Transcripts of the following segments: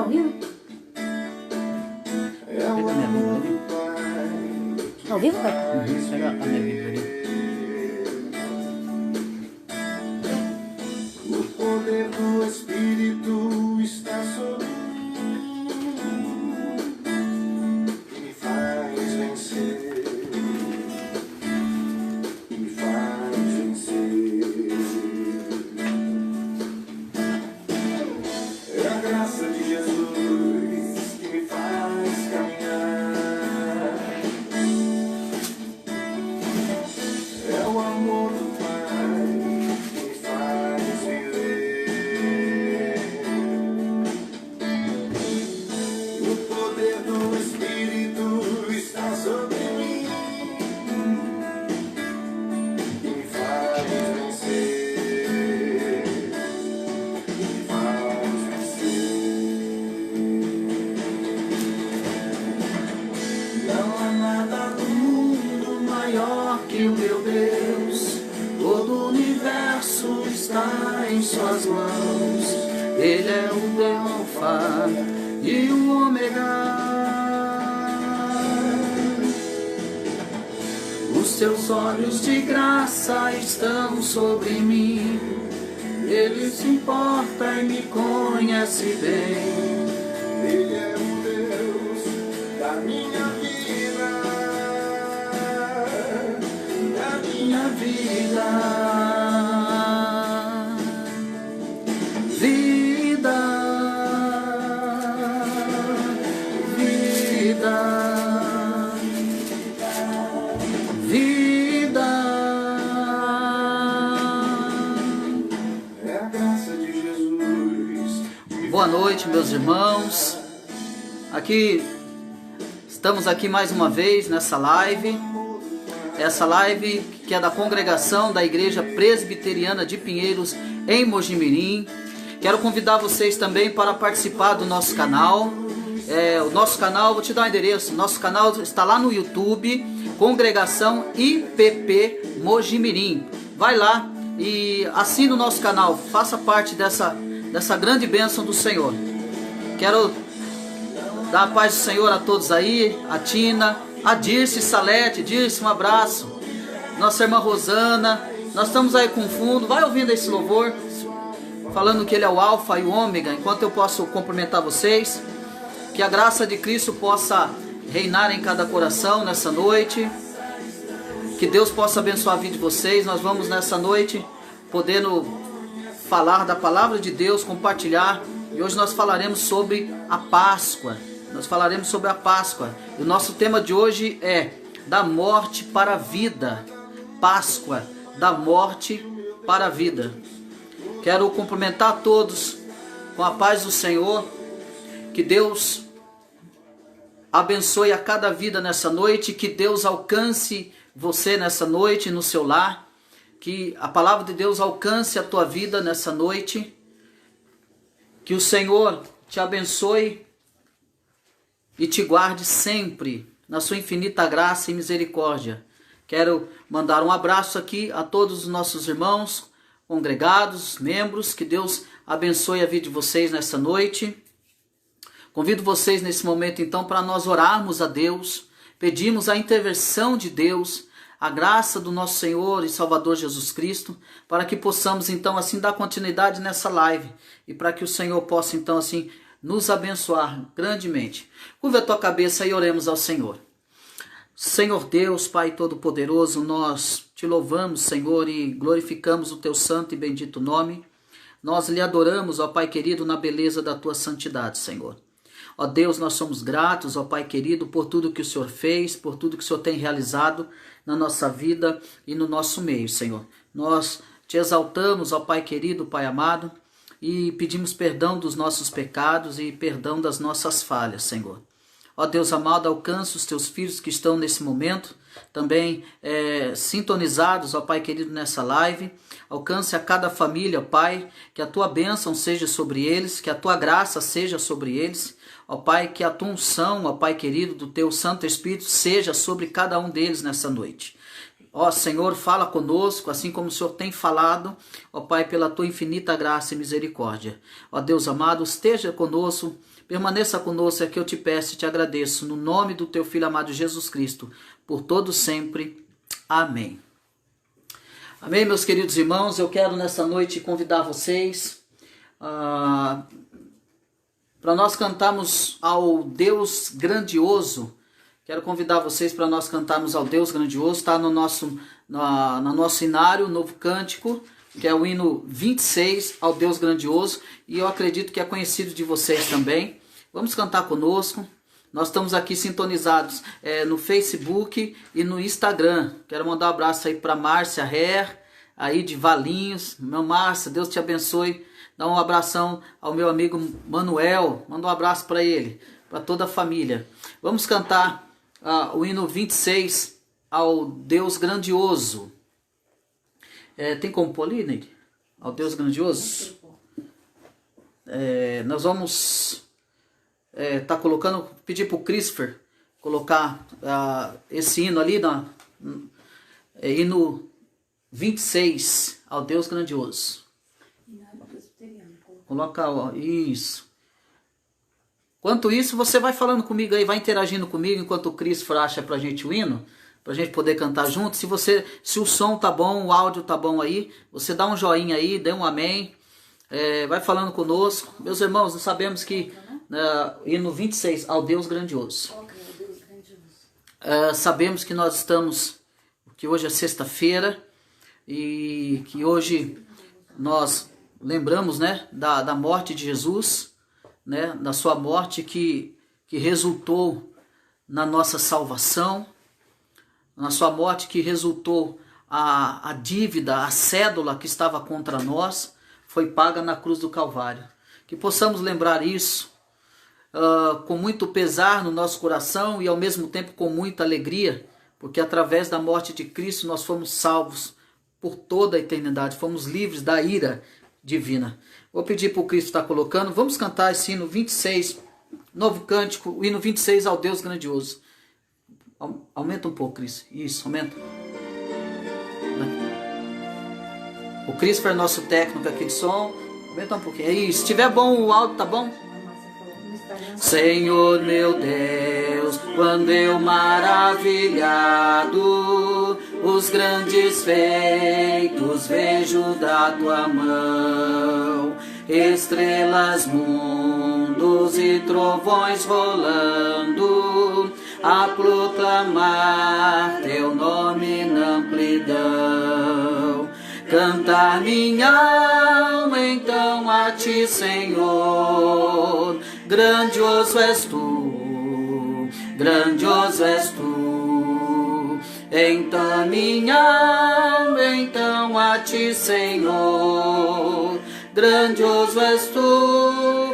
Tá ao vivo? Pega a minha Bíblia ali. Tá ao vivo, cara? Pega a minha Bíblia ali. O poder do Espírito está sobre mim e me faz vencer, e me faz vencer. É a graça de Jesus que me faz caminhar. É o amor do Pai que me faz viver. O poder do Espírito está sobre mim e me faz vencer, e me faz vencer. Não há nada no mundo maior que o meu Deus. Todo o universo está em suas mãos. Ele é o Alfa e o Ômega. Os seus olhos de graça estão sobre mim. Ele se importa e me conhece bem. Ele é o Deus da minha vida, da minha vida. Vida, vida, vida. É a graça de Jesus. Boa noite, meus irmãos. Estamos aqui mais uma vez nessa live. Essa live que é da congregação da Igreja Presbiteriana de Pinheiros, em Mojimirim. Quero convidar vocês também para participar do nosso canal. O nosso canal, vou te dar o endereço. Nosso canal está lá no YouTube, Congregação IPP Mojimirim. Vai lá e assine o nosso canal. Faça parte dessa grande bênção do Senhor. Quero dar a paz do Senhor a todos aí. A Tina, a Dirce Salete. Dirce, um abraço. Nossa irmã Rosana. Nós estamos aí com fundo. Vai ouvindo esse louvor, falando que Ele é o Alfa e o Ômega, enquanto eu posso cumprimentar vocês. Que a graça de Cristo possa reinar em cada coração nessa noite. Que Deus possa abençoar a vida de vocês. Nós vamos nessa noite podendo falar da palavra de Deus, compartilhar. E hoje nós falaremos sobre a Páscoa. Nós falaremos sobre a Páscoa. E o nosso tema de hoje é da morte para a vida. Páscoa, da morte para a vida. Quero cumprimentar a todos com a paz do Senhor. Que Deus abençoe a cada vida nessa noite. Que Deus alcance você nessa noite no seu lar. Que a palavra de Deus alcance a tua vida nessa noite. Que o Senhor te abençoe e te guarde sempre na sua infinita graça e misericórdia. Quero mandar um abraço aqui a todos os nossos irmãos, congregados, membros. Que Deus abençoe a vida de vocês nessa noite. Convido vocês nesse momento então para nós orarmos a Deus, pedimos a intervenção de Deus, a graça do nosso Senhor e Salvador Jesus Cristo, para que possamos então assim dar continuidade nessa live e para que o Senhor possa então assim nos abençoar grandemente. Curva a tua cabeça e oremos ao Senhor. Senhor Deus, Pai Todo-Poderoso, nós te louvamos, Senhor, e glorificamos o teu santo e bendito nome. Nós lhe adoramos, ó Pai querido, na beleza da tua santidade, Senhor. Ó Deus, nós somos gratos, ó Pai querido, por tudo que o Senhor fez, por tudo que o Senhor tem realizado na nossa vida e no nosso meio, Senhor. Nós te exaltamos, ó Pai querido, Pai amado, e pedimos perdão dos nossos pecados e perdão das nossas falhas, Senhor. Ó Deus amado, alcança os teus filhos que estão nesse momento, também sintonizados, ó Pai querido, nessa live. Alcance a cada família, ó Pai, que a tua bênção seja sobre eles, que a tua graça seja sobre eles. Ó Pai, que a tua unção, ó Pai querido, do teu Santo Espírito seja sobre cada um deles nessa noite. Ó Senhor, fala conosco, assim como o Senhor tem falado, ó Pai, pela tua infinita graça e misericórdia. Ó Deus amado, esteja conosco, permaneça conosco, é que eu te peço e te agradeço, no nome do teu Filho amado Jesus Cristo, por todo sempre. Amém. Amém, meus queridos irmãos, eu quero nessa noite convidar vocês para nós cantarmos ao Deus grandioso. Quero convidar vocês para nós cantarmos ao Deus grandioso. Está no nosso inário, novo cântico, que é o hino 26 ao Deus grandioso. E eu acredito que é conhecido de vocês também. Vamos cantar conosco. Nós estamos aqui sintonizados no Facebook e no Instagram. Quero mandar um abraço aí para Márcia Herr, aí de Valinhos. Meu Márcia, Deus te abençoe. Dá um abração ao meu amigo Manuel. Manda um abraço para ele, para toda a família. Vamos cantar o hino 26 ao Deus grandioso. Tem como pôr ali, Neide? Ao Deus grandioso? Nós vamos colocando, pedir para o Christopher colocar esse hino ali, hino 26 ao Deus grandioso. Coloca, isso. Enquanto isso, você vai falando comigo aí, vai interagindo comigo enquanto o Christopher acha pra gente o hino, pra gente poder cantar junto. Se o som tá bom, o áudio tá bom aí, você dá um joinha aí, dê um amém, vai falando conosco. Meus irmãos, nós sabemos que hino 26, ao Deus grandioso. Sabemos que nós estamos, que hoje é sexta-feira, e que hoje nós lembramos, né, da morte de Jesus, né, da sua morte que resultou na nossa salvação, na sua morte que resultou a dívida, a cédula que estava contra nós, foi paga na cruz do Calvário. Que possamos lembrar isso com muito pesar no nosso coração e ao mesmo tempo com muita alegria, porque através da morte de Cristo nós fomos salvos por toda a eternidade, fomos livres da ira divina. Vou pedir para o Cristo estar colocando. Vamos cantar esse hino 26, novo cântico, o hino 26 ao Deus grandioso. Aumenta um pouco, Cristo. Isso, aumenta. O Cristo é nosso técnico aqui de som. Aumenta um pouquinho. Isso. Se tiver bom o áudio, tá bom? Senhor meu Deus, quando eu maravilhado os grandes feitos vejo da tua mão, estrelas, mundos e trovões rolando, a proclamar teu nome na amplidão. Cantar minha alma então a ti, Senhor, grandioso és tu, grandioso és tu. Então minha alma, então a ti, Senhor, grandioso és tu,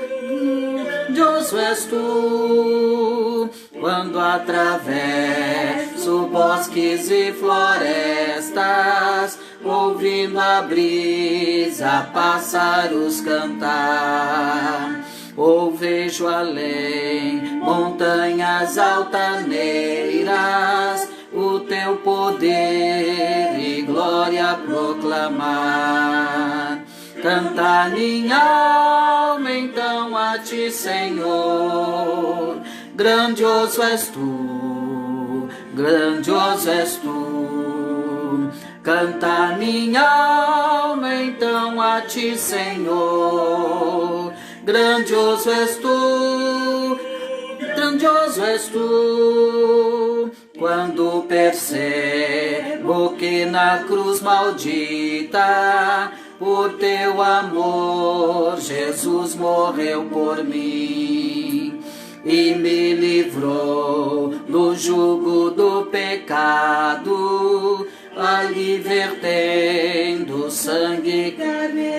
grandioso és tu. Quando atravesso bosques e florestas, ouvindo a brisa, pássaros cantar, ou vejo além montanhas altaneiras, o teu poder e glória proclamar. Cantar minha alma então a ti, Senhor, grandioso és tu, grandioso és tu. Cantar minha alma então a ti, Senhor, grandioso és tu, grandioso és tu. Quando percebo que na cruz maldita, por teu amor, Jesus morreu por mim e me livrou do jugo do pecado, ali vertendo sangue.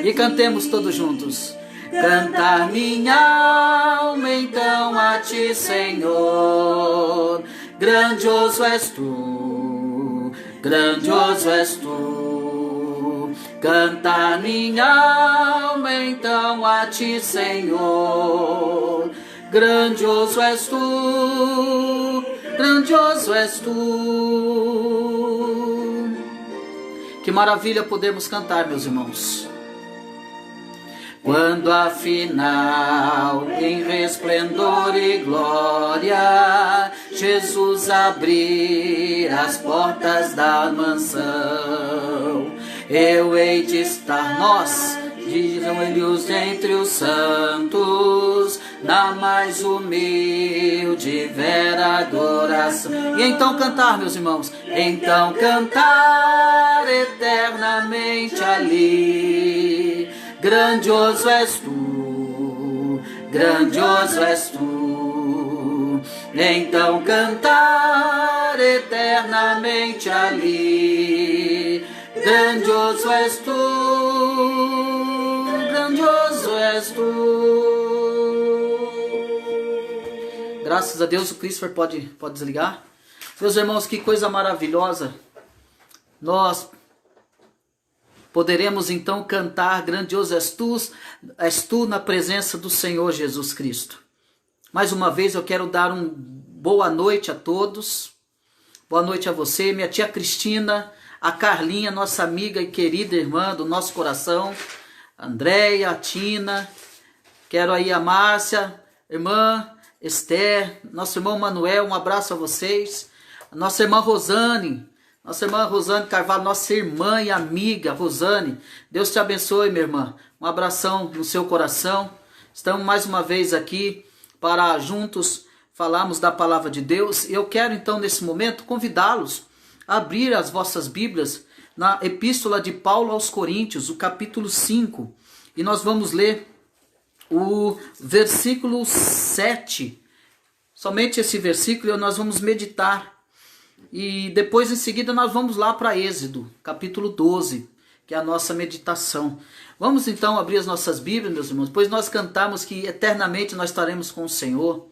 E cantemos todos juntos. Cantar minha alma então a ti, Senhor, grandioso és tu, grandioso és tu. Cantar minha alma então a ti, Senhor, grandioso és tu, grandioso és tu. Que maravilha podermos cantar, meus irmãos. Quando afinal, em resplendor e glória, Jesus abrir as portas da mansão, eu hei de estar, nós, de joelhos entre os santos, na mais humilde e vera adoração. E então cantar, meus irmãos, então cantar eternamente ali. Grandioso és tu, grandioso és tu. Então cantar eternamente ali. Grandioso és tu, grandioso és tu. Graças a Deus, o Christopher pode desligar. Meus irmãos, que coisa maravilhosa. Nós poderemos então cantar grandioso és tu na presença do Senhor Jesus Cristo. Mais uma vez eu quero dar uma boa noite a todos. Boa noite a você, minha tia Cristina, a Carlinha, nossa amiga e querida irmã do nosso coração, a Andréia, a Tina, quero aí a Márcia, irmã Esther, nosso irmão Manuel, um abraço a vocês, a nossa irmã Rosane Carvalho, nossa irmã e amiga Rosane, Deus te abençoe, minha irmã, um abração no seu coração. Estamos mais uma vez aqui para juntos falarmos da palavra de Deus, e eu quero então nesse momento convidá-los a abrir as vossas Bíblias na Epístola de Paulo aos Coríntios, o capítulo 5, e nós vamos ler o versículo 7, somente esse versículo, e nós vamos meditar. E depois em seguida nós vamos lá para Êxodo, capítulo 12, que é a nossa meditação. Vamos então abrir as nossas Bíblias, meus irmãos, pois nós cantamos que eternamente nós estaremos com o Senhor.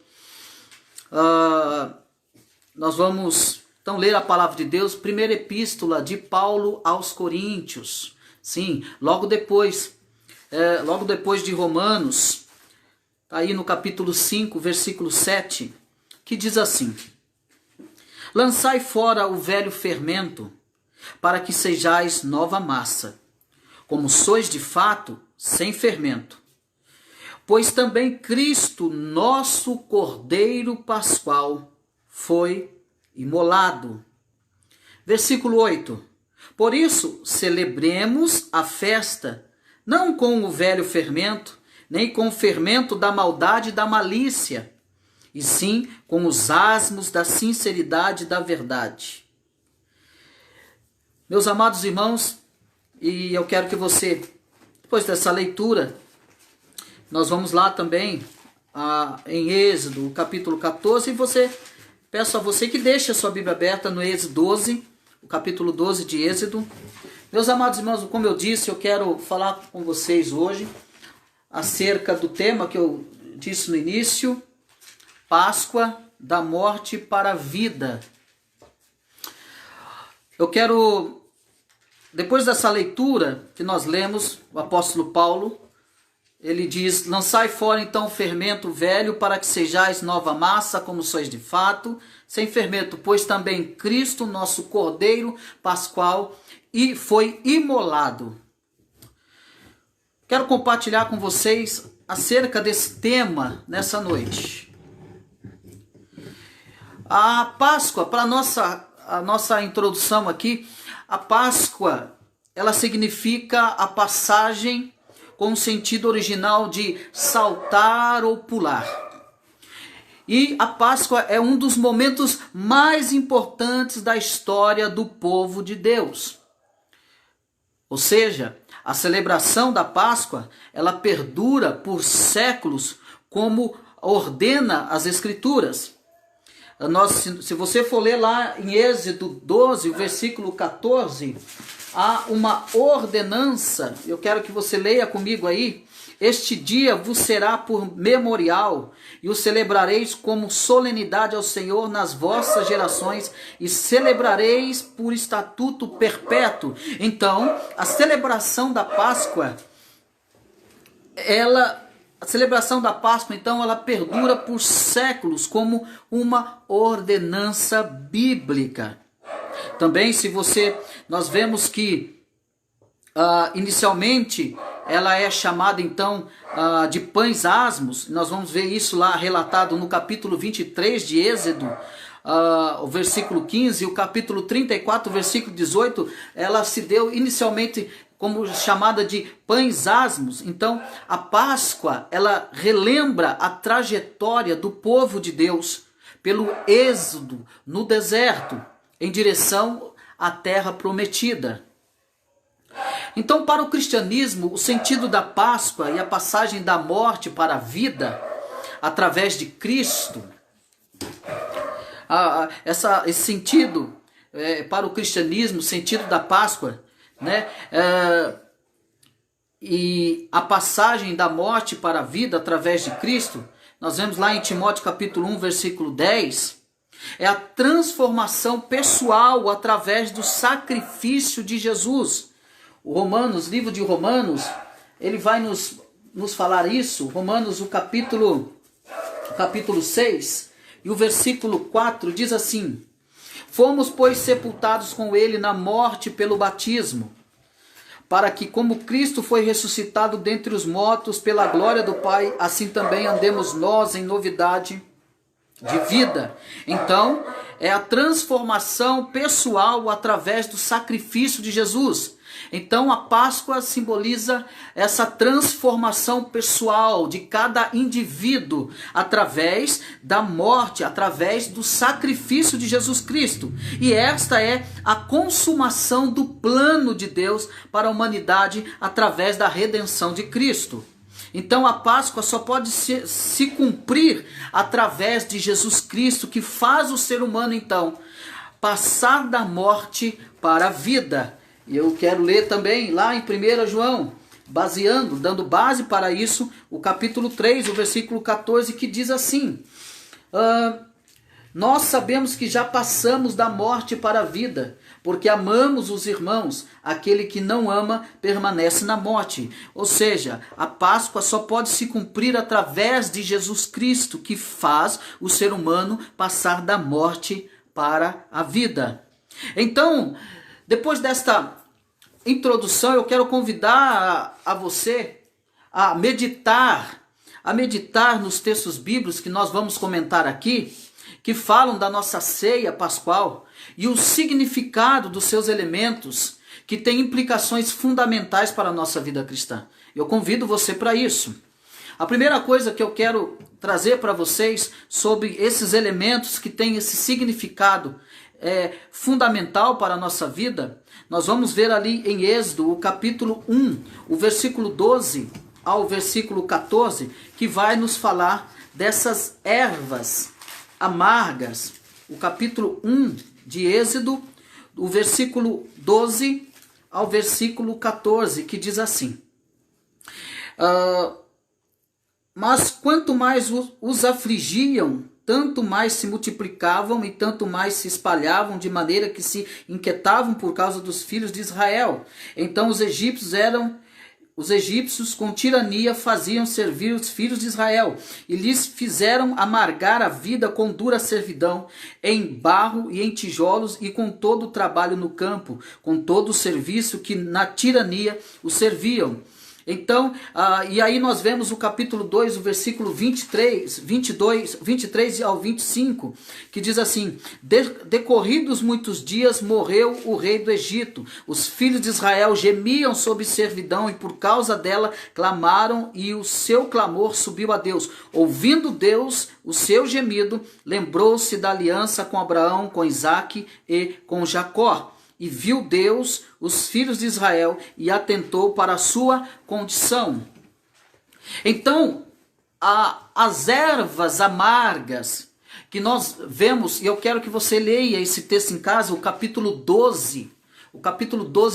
Nós vamos então ler a palavra de Deus, primeira epístola de Paulo aos Coríntios. Sim, logo depois de Romanos, tá aí no capítulo 5, versículo 7, que diz assim: lançai fora o velho fermento, para que sejais nova massa, como sois de fato, sem fermento. Pois também Cristo, nosso Cordeiro Pascual, foi imolado. Versículo 8. Por isso, celebremos a festa, não com o velho fermento, nem com o fermento da maldade e da malícia, e sim com os asmos da sinceridade e da verdade. Meus amados irmãos, e eu quero que você, depois dessa leitura, nós vamos lá também em Êxodo, capítulo 14, e peço a você que deixe a sua Bíblia aberta no Êxodo 12, o capítulo 12 de Êxodo. Meus amados irmãos, como eu disse, eu quero falar com vocês hoje acerca do tema que eu disse no início, Páscoa, da morte para a vida. Eu quero, depois dessa leitura que nós lemos, o apóstolo Paulo, ele diz: lançai fora então o fermento velho, para que sejais nova massa, como sois de fato, sem fermento, pois também Cristo, nosso Cordeiro Pascual, e foi imolado. Quero compartilhar com vocês acerca desse tema nessa noite. A Páscoa, para a nossa introdução aqui, a Páscoa, ela significa a passagem com o sentido original de saltar ou pular. E a Páscoa é um dos momentos mais importantes da história do povo de Deus. Ou seja, a celebração da Páscoa, ela perdura por séculos, como ordena as Escrituras. Se você for ler lá em Êxodo 12, o versículo 14, há uma ordenança, eu quero que você leia comigo aí: este dia vos será por memorial, e o celebrareis como solenidade ao Senhor nas vossas gerações, e celebrareis por estatuto perpétuo. Então, a celebração da Páscoa, ela perdura por séculos como uma ordenança bíblica. Também, nós vemos que inicialmente, ela é chamada então de pães asmos. Nós vamos ver isso lá relatado no capítulo 23 de Êxodo, o versículo 15, e o capítulo 34, versículo 18, ela se deu inicialmente como chamada de pães asmos. Então, a Páscoa, ela relembra a trajetória do povo de Deus pelo êxodo no deserto, em direção à terra prometida. Então, para o cristianismo, o sentido da Páscoa e a passagem da morte para a vida, através de Cristo, esse sentido para o cristianismo, o sentido da Páscoa, né? E a passagem da morte para a vida através de Cristo, nós vemos lá em Timóteo capítulo 1, versículo 10, é a transformação pessoal através do sacrifício de Jesus. Livro de Romanos, ele vai nos falar isso. Romanos, o capítulo 6 e o versículo 4 diz assim: fomos, pois, sepultados com ele na morte pelo batismo, para que, como Cristo foi ressuscitado dentre os mortos pela glória do Pai, assim também andemos nós em novidade de vida. Então, é a transformação pessoal através do sacrifício de Jesus. Então, a Páscoa simboliza essa transformação pessoal de cada indivíduo através da morte, através do sacrifício de Jesus Cristo. E esta é a consumação do plano de Deus para a humanidade através da redenção de Cristo. Então, a Páscoa só pode se cumprir através de Jesus Cristo, que faz o ser humano, então, passar da morte para a vida. E eu quero ler também lá em 1 João, dando base para isso, o capítulo 3, o versículo 14, que diz assim: nós sabemos que já passamos da morte para a vida, porque amamos os irmãos. Aquele que não ama permanece na morte. Ou seja, a Páscoa só pode se cumprir através de Jesus Cristo, que faz o ser humano passar da morte para a vida. Então, depois desta introdução, eu quero convidar a você a meditar nos textos bíblicos que nós vamos comentar aqui, que falam da nossa ceia pascual e o significado dos seus elementos, que tem implicações fundamentais para a nossa vida cristã. Eu convido você para isso. A primeira coisa que eu quero trazer para vocês sobre esses elementos que têm esse significado fundamental para a nossa vida, nós vamos ver ali em Êxodo, o capítulo 1, o versículo 12 ao versículo 14, que vai nos falar dessas ervas amargas. O capítulo 1 de Êxodo, o versículo 12 ao versículo 14, que diz assim: mas quanto mais os afligiam, tanto mais se multiplicavam e tanto mais se espalhavam, de maneira que se inquietavam por causa dos filhos de Israel. Então os egípcios com tirania faziam servir os filhos de Israel e lhes fizeram amargar a vida com dura servidão, em barro e em tijolos e com todo o trabalho no campo, com todo o serviço que na tirania os serviam. Então, e aí nós vemos o capítulo 2, o versículo 23 ao 25, que diz assim: decorridos muitos dias morreu o rei do Egito. Os filhos de Israel gemiam sob servidão e por causa dela clamaram, e o seu clamor subiu a Deus. Ouvindo Deus o seu gemido, lembrou-se da aliança com Abraão, com Isaque e com Jacó. E viu Deus os filhos de Israel e atentou para a sua condição. Então, as ervas amargas que nós vemos, e eu quero que você leia esse texto em casa, o capítulo 12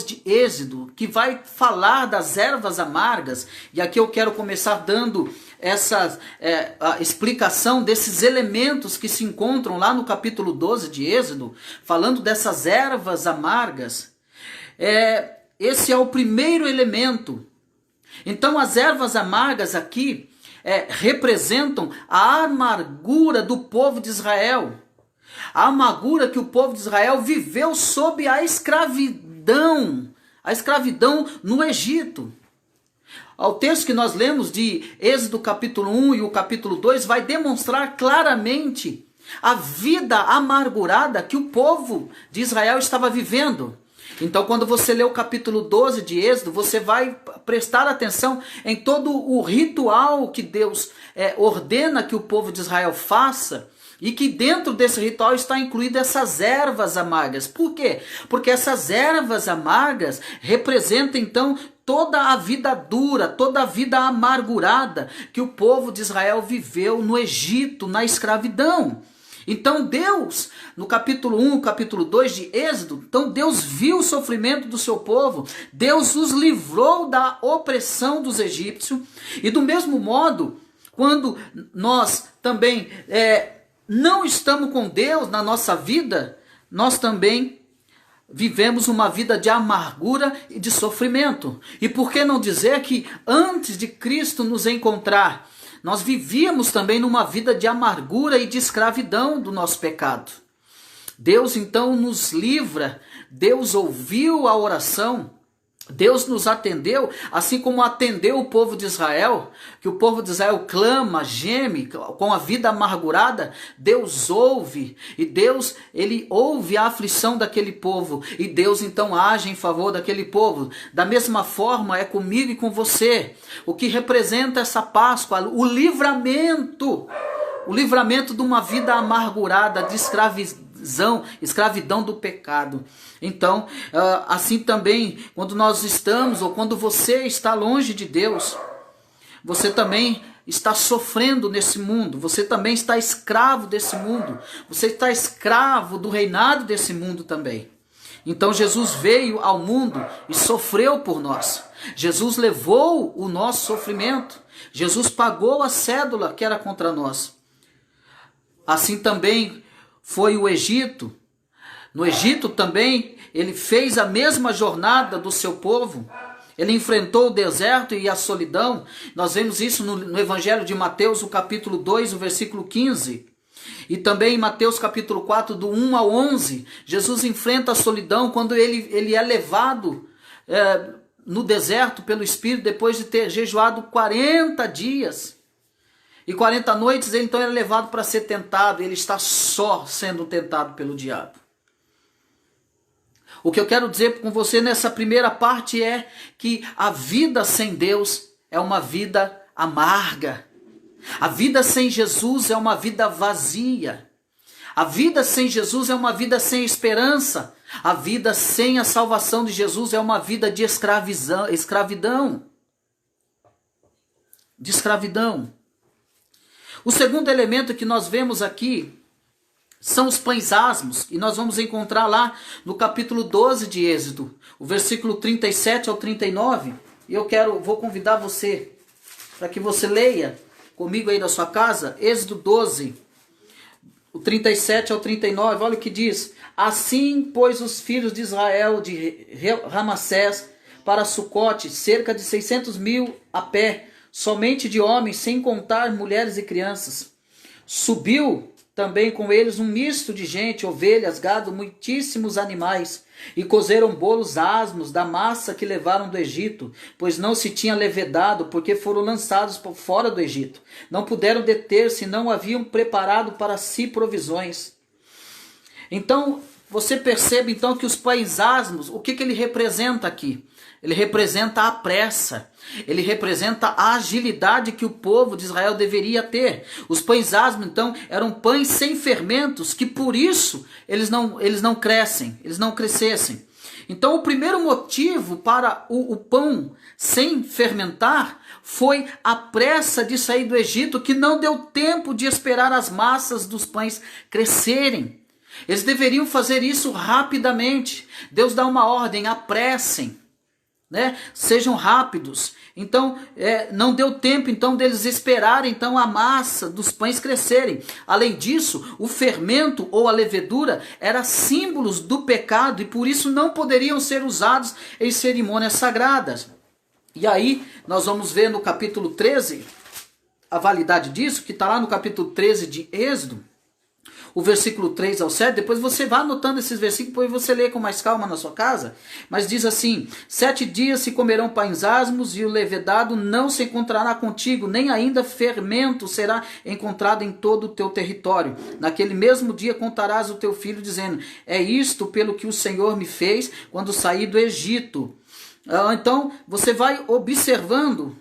de Êxodo, que vai falar das ervas amargas, e aqui eu quero começar dando a explicação desses elementos que se encontram lá no capítulo 12 de Êxodo, falando dessas ervas amargas. Esse é o primeiro elemento. Então as ervas amargas aqui representam a amargura do povo de Israel. A amargura que o povo de Israel viveu sob a escravidão a escravidão no Egito. O texto que nós lemos de Êxodo capítulo 1 e o capítulo 2 vai demonstrar claramente a vida amargurada que o povo de Israel estava vivendo. Então, quando você lê o capítulo 12 de Êxodo, você vai prestar atenção em todo o ritual que Deus ordena que o povo de Israel faça, e que dentro desse ritual está incluída essas ervas amargas. Por quê? Porque essas ervas amargas representam então toda a vida dura, toda a vida amargurada que o povo de Israel viveu no Egito, na escravidão. Então Deus, no capítulo 1, capítulo 2 de Êxodo, então Deus viu o sofrimento do seu povo, Deus os livrou da opressão dos egípcios, e do mesmo modo, quando nós também não estamos com Deus na nossa vida, nós também vivemos uma vida de amargura e de sofrimento. E por que não dizer que antes de Cristo nos encontrar, nós vivíamos também numa vida de amargura e de escravidão do nosso pecado. Deus então nos livra, Deus ouviu a oração, Deus nos atendeu, assim como atendeu o povo de Israel, que o povo de Israel clama, geme, com a vida amargurada. Deus ouve, e Deus, ele ouve a aflição daquele povo, e Deus então age em favor daquele povo. Da mesma forma é comigo e com você, o que representa essa Páscoa, o livramento de uma vida amargurada, de escravidão do pecado. Então, assim também, quando nós estamos, ou quando você está longe de Deus, você também está sofrendo nesse mundo, você também está escravo desse mundo, você está escravo do reinado desse mundo também. Então Jesus veio ao mundo e sofreu por nós. Jesus levou o nosso sofrimento, Jesus pagou a cédula que era contra nós. Assim também foi o Egito. No Egito também ele fez a mesma jornada do seu povo. Ele enfrentou o deserto e a solidão. Nós vemos isso no Evangelho de Mateus, o capítulo 2, o versículo 15. E também em Mateus capítulo 4, do 1 ao 11, Jesus enfrenta a solidão quando ele é levado no deserto pelo Espírito, depois de ter jejuado 40 dias. E 40 noites, ele então é levado para ser tentado. Ele está só sendo tentado pelo diabo. O que eu quero dizer com você nessa primeira parte é que a vida sem Deus é uma vida amarga. A vida sem Jesus é uma vida vazia. A vida sem Jesus é uma vida sem esperança. A vida sem a salvação de Jesus é uma vida de escravidão. De escravidão. O segundo elemento que nós vemos aqui são os pães asmos, e nós vamos encontrar lá no capítulo 12 de Êxodo, o versículo 37 ao 39, e vou convidar você para que você leia comigo aí da sua casa, Êxodo 12, o 37 ao 39, olha o que diz: assim, pois, os filhos de Israel de Ramassés para Sucote, cerca de 600.000 a pé, somente de homens, sem contar mulheres e crianças. Subiu também com eles um misto de gente, ovelhas, gado, muitíssimos animais, e cozeram bolos asmos da massa que levaram do Egito, pois não se tinha levedado, porque foram lançados por fora do Egito. Não puderam deter-se, não haviam preparado para si provisões. Então, você percebe então que os pães asmos, o que ele representa aqui? Ele representa a pressa, ele representa a agilidade que o povo de Israel deveria ter. Os pães asmos, então, eram pães sem fermentos, que por isso eles não crescessem. Então, o primeiro motivo para o pão sem fermentar foi a pressa de sair do Egito, que não deu tempo de esperar as massas dos pães crescerem. Eles deveriam fazer isso rapidamente. Deus dá uma ordem: apressem. Sejam rápidos. Então não deu tempo então deles esperarem então a massa dos pães crescerem. Além disso, o fermento ou a levedura eram símbolos do pecado e por isso não poderiam ser usados em cerimônias sagradas. E aí nós vamos ver no capítulo 13 a validade disso, que está lá no capítulo 13 de Êxodo. o versículo 3 ao 7, depois você vai anotando esses versículos, depois você lê com mais calma na sua casa, mas diz assim: 7 dias se comerão pães asmos, e o levedado não se encontrará contigo, nem ainda fermento será encontrado em todo o teu território. Naquele mesmo dia contarás o teu filho, dizendo: é isto pelo que o Senhor me fez quando saí do Egito. Então você vai observando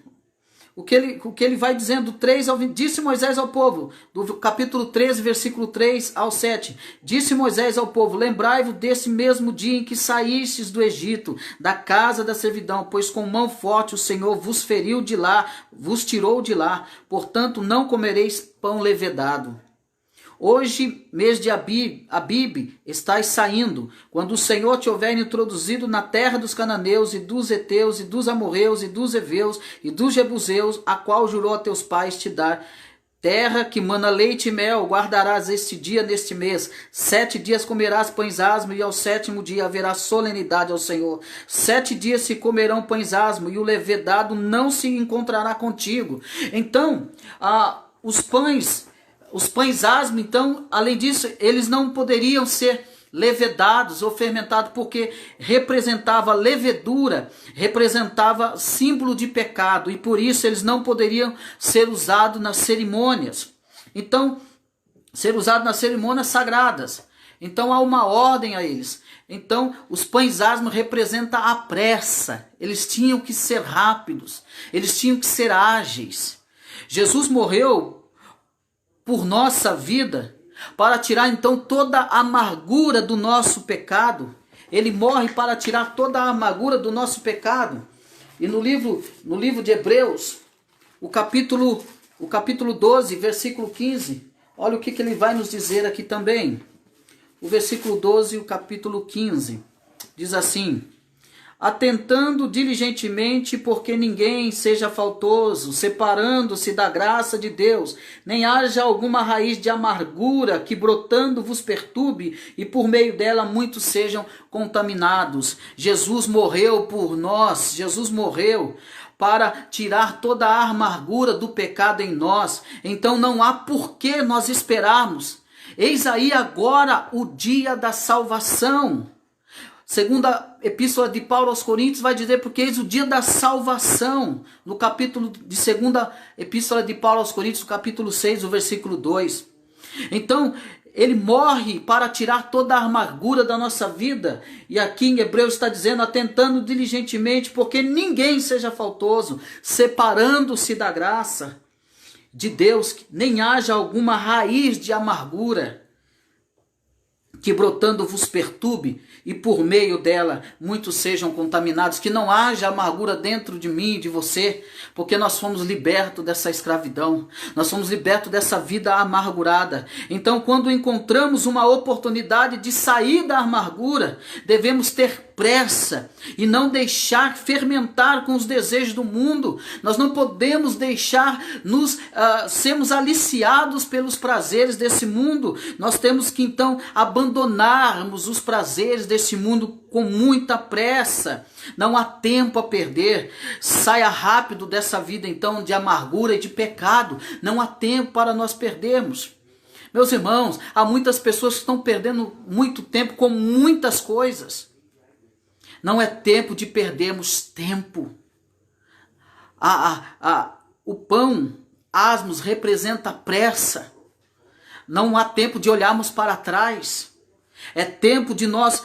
o que ele vai dizendo, 3 ao 20. Disse Moisés ao povo, do capítulo 13, versículo 3 ao 7. Disse Moisés ao povo: lembrai-vos desse mesmo dia em que saístes do Egito, da casa da servidão, pois com mão forte o Senhor vos feriu de lá, vos tirou de lá. Portanto, não comereis pão levedado. Hoje, mês de Abibe, estás saindo, quando o Senhor te houver introduzido na terra dos cananeus, e dos heteus, e dos amorreus, e dos heveus, e dos jebuseus, a qual jurou a teus pais te dar. Terra que mana leite e mel, guardarás este dia neste mês. 7 dias comerás pães asmos, e ao 7º dia haverá solenidade ao Senhor. 7 dias se comerão pães asmos, e o levedado não se encontrará contigo. Então, os pães asmos, então, além disso, eles não poderiam ser levedados ou fermentados, porque representava levedura, representava símbolo de pecado, e por isso eles não poderiam ser usados nas cerimônias. Então, ser usados nas cerimônias sagradas. Então há uma ordem a eles. Então, os pães asmos representam a pressa. Eles tinham que ser rápidos, eles tinham que ser ágeis. Jesus morreu por nossa vida, para tirar então toda a amargura do nosso pecado. Ele morre para tirar toda a amargura do nosso pecado. E no livro de Hebreus, o capítulo 12, versículo 15, olha o que ele vai nos dizer aqui também. O versículo 12 e o capítulo 15, diz assim: atentando diligentemente, porque ninguém seja faltoso, separando-se da graça de Deus, nem haja alguma raiz de amargura que brotando vos perturbe, e por meio dela muitos sejam contaminados. Jesus morreu por nós, Jesus morreu para tirar toda a amargura do pecado em nós. Então não há por que nós esperarmos. Eis aí agora o dia da salvação. Segunda epístola de Paulo aos Coríntios vai dizer: porque eis o dia da salvação. No capítulo de segunda epístola de Paulo aos Coríntios, capítulo 6, o versículo 2. Então, ele morre para tirar toda a amargura da nossa vida. E aqui em Hebreus está dizendo: atentando diligentemente, porque ninguém seja faltoso, separando-se da graça de Deus, nem haja alguma raiz de amargura que brotando vos perturbe, e por meio dela muitos sejam contaminados. Que não haja amargura dentro de mim e de você, porque nós fomos libertos dessa escravidão, nós fomos libertos dessa vida amargurada. Então, quando encontramos uma oportunidade de sair da amargura, devemos ter pressa e não deixar fermentar com os desejos do mundo. Nós não podemos deixar sermos aliciados pelos prazeres desse mundo. Nós temos que então abandonarmos os prazeres desse mundo com muita pressa. Não há tempo a perder. Saia rápido dessa vida então de amargura e de pecado. Não há tempo para nós perdermos. Meus irmãos, há muitas pessoas que estão perdendo muito tempo com muitas coisas. Não é tempo de perdermos tempo. O pão asmos representa pressa. Não há tempo de olharmos para trás. É tempo de nós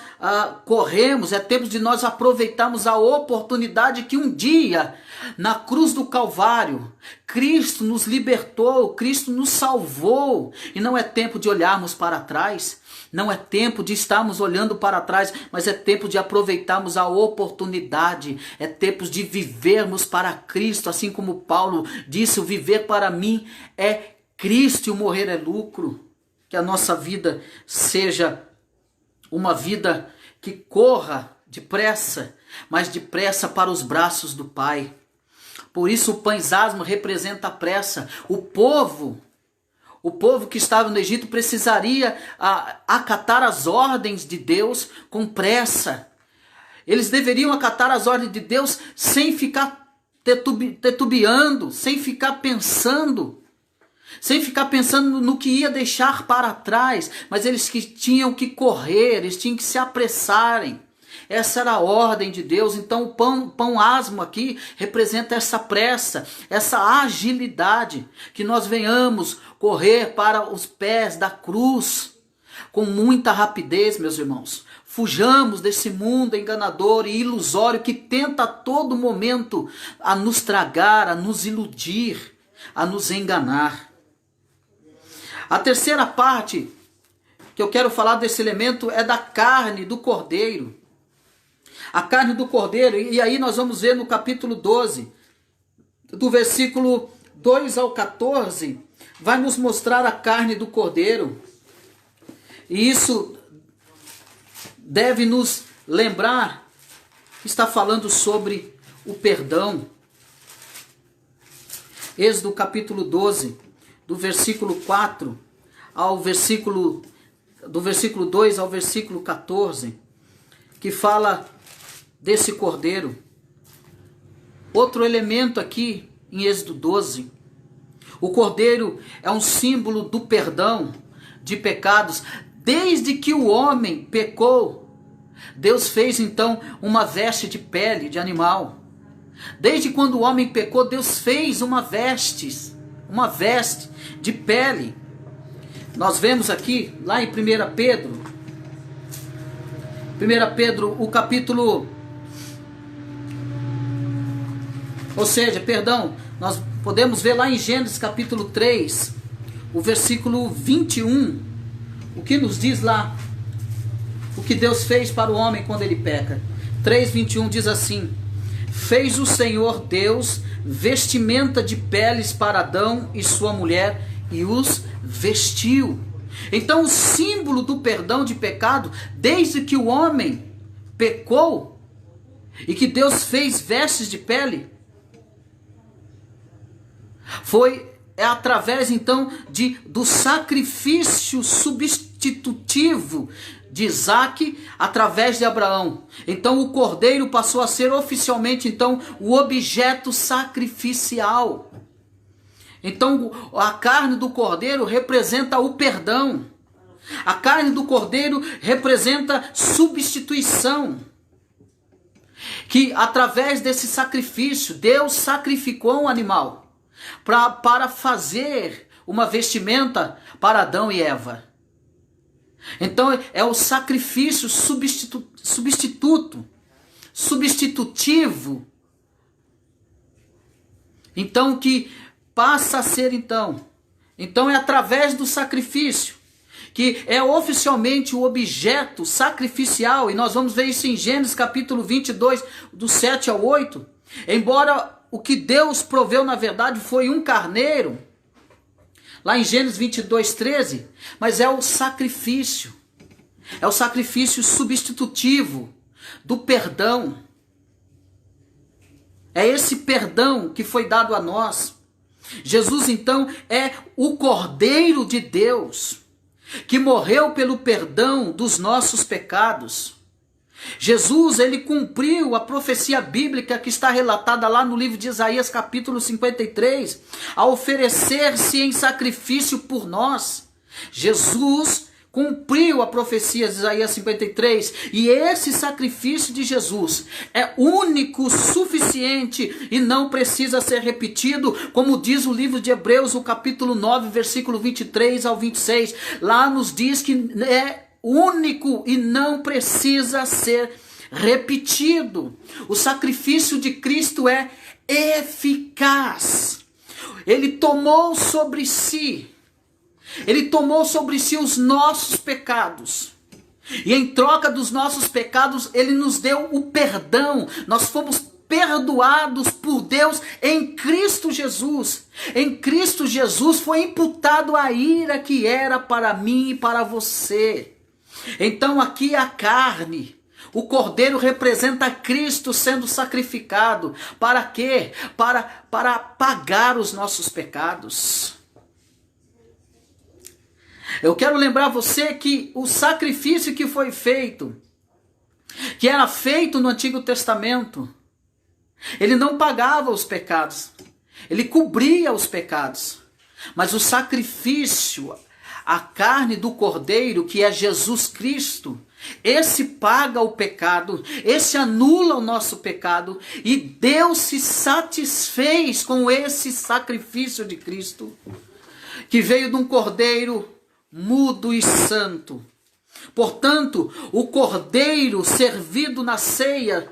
corrermos, é tempo de nós aproveitarmos a oportunidade que um dia, na cruz do Calvário, Cristo nos libertou, Cristo nos salvou. E não é tempo de olharmos para trás. Não é tempo de estarmos olhando para trás, mas é tempo de aproveitarmos a oportunidade. É tempo de vivermos para Cristo, assim como Paulo disse: o viver para mim é Cristo e o morrer é lucro. Que a nossa vida seja uma vida que corra depressa, mas depressa para os braços do Pai. Por isso o pães asmos representa a pressa. O povo que estava no Egito precisaria acatar as ordens de Deus com pressa. Eles deveriam acatar as ordens de Deus sem ficar titubeando, sem ficar pensando. sem ficar pensando no que ia deixar para trás, mas eles que tinham que correr, eles tinham que se apressarem. Essa era a ordem de Deus. Então o pão asmo aqui representa essa pressa, essa agilidade, que nós venhamos correr para os pés da cruz com muita rapidez, meus irmãos. Fujamos desse mundo enganador e ilusório que tenta a todo momento a nos tragar, a nos iludir, a nos enganar. A terceira parte que eu quero falar desse elemento é da carne do cordeiro. A carne do cordeiro, e aí nós vamos ver no capítulo 12, do versículo 2 ao 14, vai nos mostrar a carne do cordeiro. E isso deve nos lembrar que está falando sobre o perdão. Êxodo capítulo 12, do versículo 4 ao versículo, do versículo 2 ao versículo 14, que fala desse cordeiro. Outro elemento aqui em Êxodo 12. O cordeiro é um símbolo do perdão de pecados. Desde que o homem pecou, Deus fez então uma veste de pele de animal. Desde quando o homem pecou, Deus fez uma veste de pele. Nós vemos aqui, lá em 1 Pedro, o capítulo... nós podemos ver lá em Gênesis capítulo 3, o versículo 21, o que nos diz lá, o que Deus fez para o homem quando ele peca. 3:21 diz assim: fez o Senhor Deus vestimenta de peles para Adão e sua mulher e os vestiu. Então o símbolo do perdão de pecado, desde que o homem pecou e que Deus fez vestes de pele, é através então do sacrifício substitutivo de Isaac através de Abraão. Então o cordeiro passou a ser oficialmente então o objeto sacrificial. Então a carne do cordeiro representa o perdão. A carne do cordeiro representa substituição. Que através desse sacrifício, Deus sacrificou um animal para fazer uma vestimenta para Adão e Eva. Então é o sacrifício substitutivo. Então que passa a ser então é através do sacrifício que é oficialmente o objeto sacrificial, e nós vamos ver isso em Gênesis capítulo 22, do 7 ao 8, embora o que Deus proveu na verdade foi um carneiro, lá em Gênesis 22:13, mas é o sacrifício substitutivo do perdão. É esse perdão que foi dado a nós. Jesus então é o Cordeiro de Deus, que morreu pelo perdão dos nossos pecados. Jesus, ele cumpriu a profecia bíblica que está relatada lá no livro de Isaías capítulo 53, a oferecer-se em sacrifício por nós. Jesus cumpriu a profecia de Isaías 53, e esse sacrifício de Jesus é único, suficiente e não precisa ser repetido, como diz o livro de Hebreus, o capítulo 9, versículo 23 ao 26, lá nos diz que é único e não precisa ser repetido. O sacrifício de Cristo é eficaz. Ele tomou sobre si os nossos pecados. E em troca dos nossos pecados, ele nos deu o perdão. Nós fomos perdoados por Deus em Cristo Jesus. Em Cristo Jesus foi imputado a ira que era para mim e para você. Então aqui a carne, o cordeiro representa Cristo sendo sacrificado. Para quê? Para pagar os nossos pecados. Eu quero lembrar você que o sacrifício que foi feito, que era feito no Antigo Testamento, ele não pagava os pecados, ele cobria os pecados. Mas o sacrifício, a carne do Cordeiro, que é Jesus Cristo, esse paga o pecado, esse anula o nosso pecado, e Deus se satisfez com esse sacrifício de Cristo, que veio de um Cordeiro mudo e santo. Portanto, o Cordeiro servido na ceia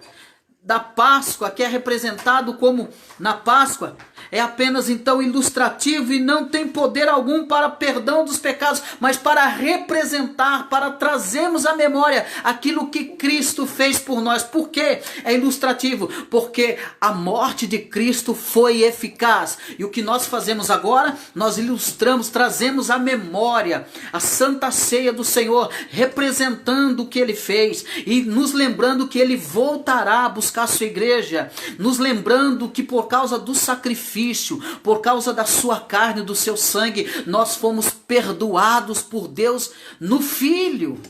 da Páscoa, que é representado como na Páscoa, é apenas então ilustrativo e não tem poder algum para perdão dos pecados, mas para representar, para trazermos à memória aquilo que Cristo fez por nós. Por quê? É ilustrativo, porque a morte de Cristo foi eficaz. E o que nós fazemos agora? Nós ilustramos, trazemos à memória a Santa Ceia do Senhor, representando o que Ele fez e nos lembrando que Ele voltará a buscar a sua igreja, nos lembrando que por causa do sacrifício, por causa da sua carne, do seu sangue, nós fomos perdoados por Deus no Filho.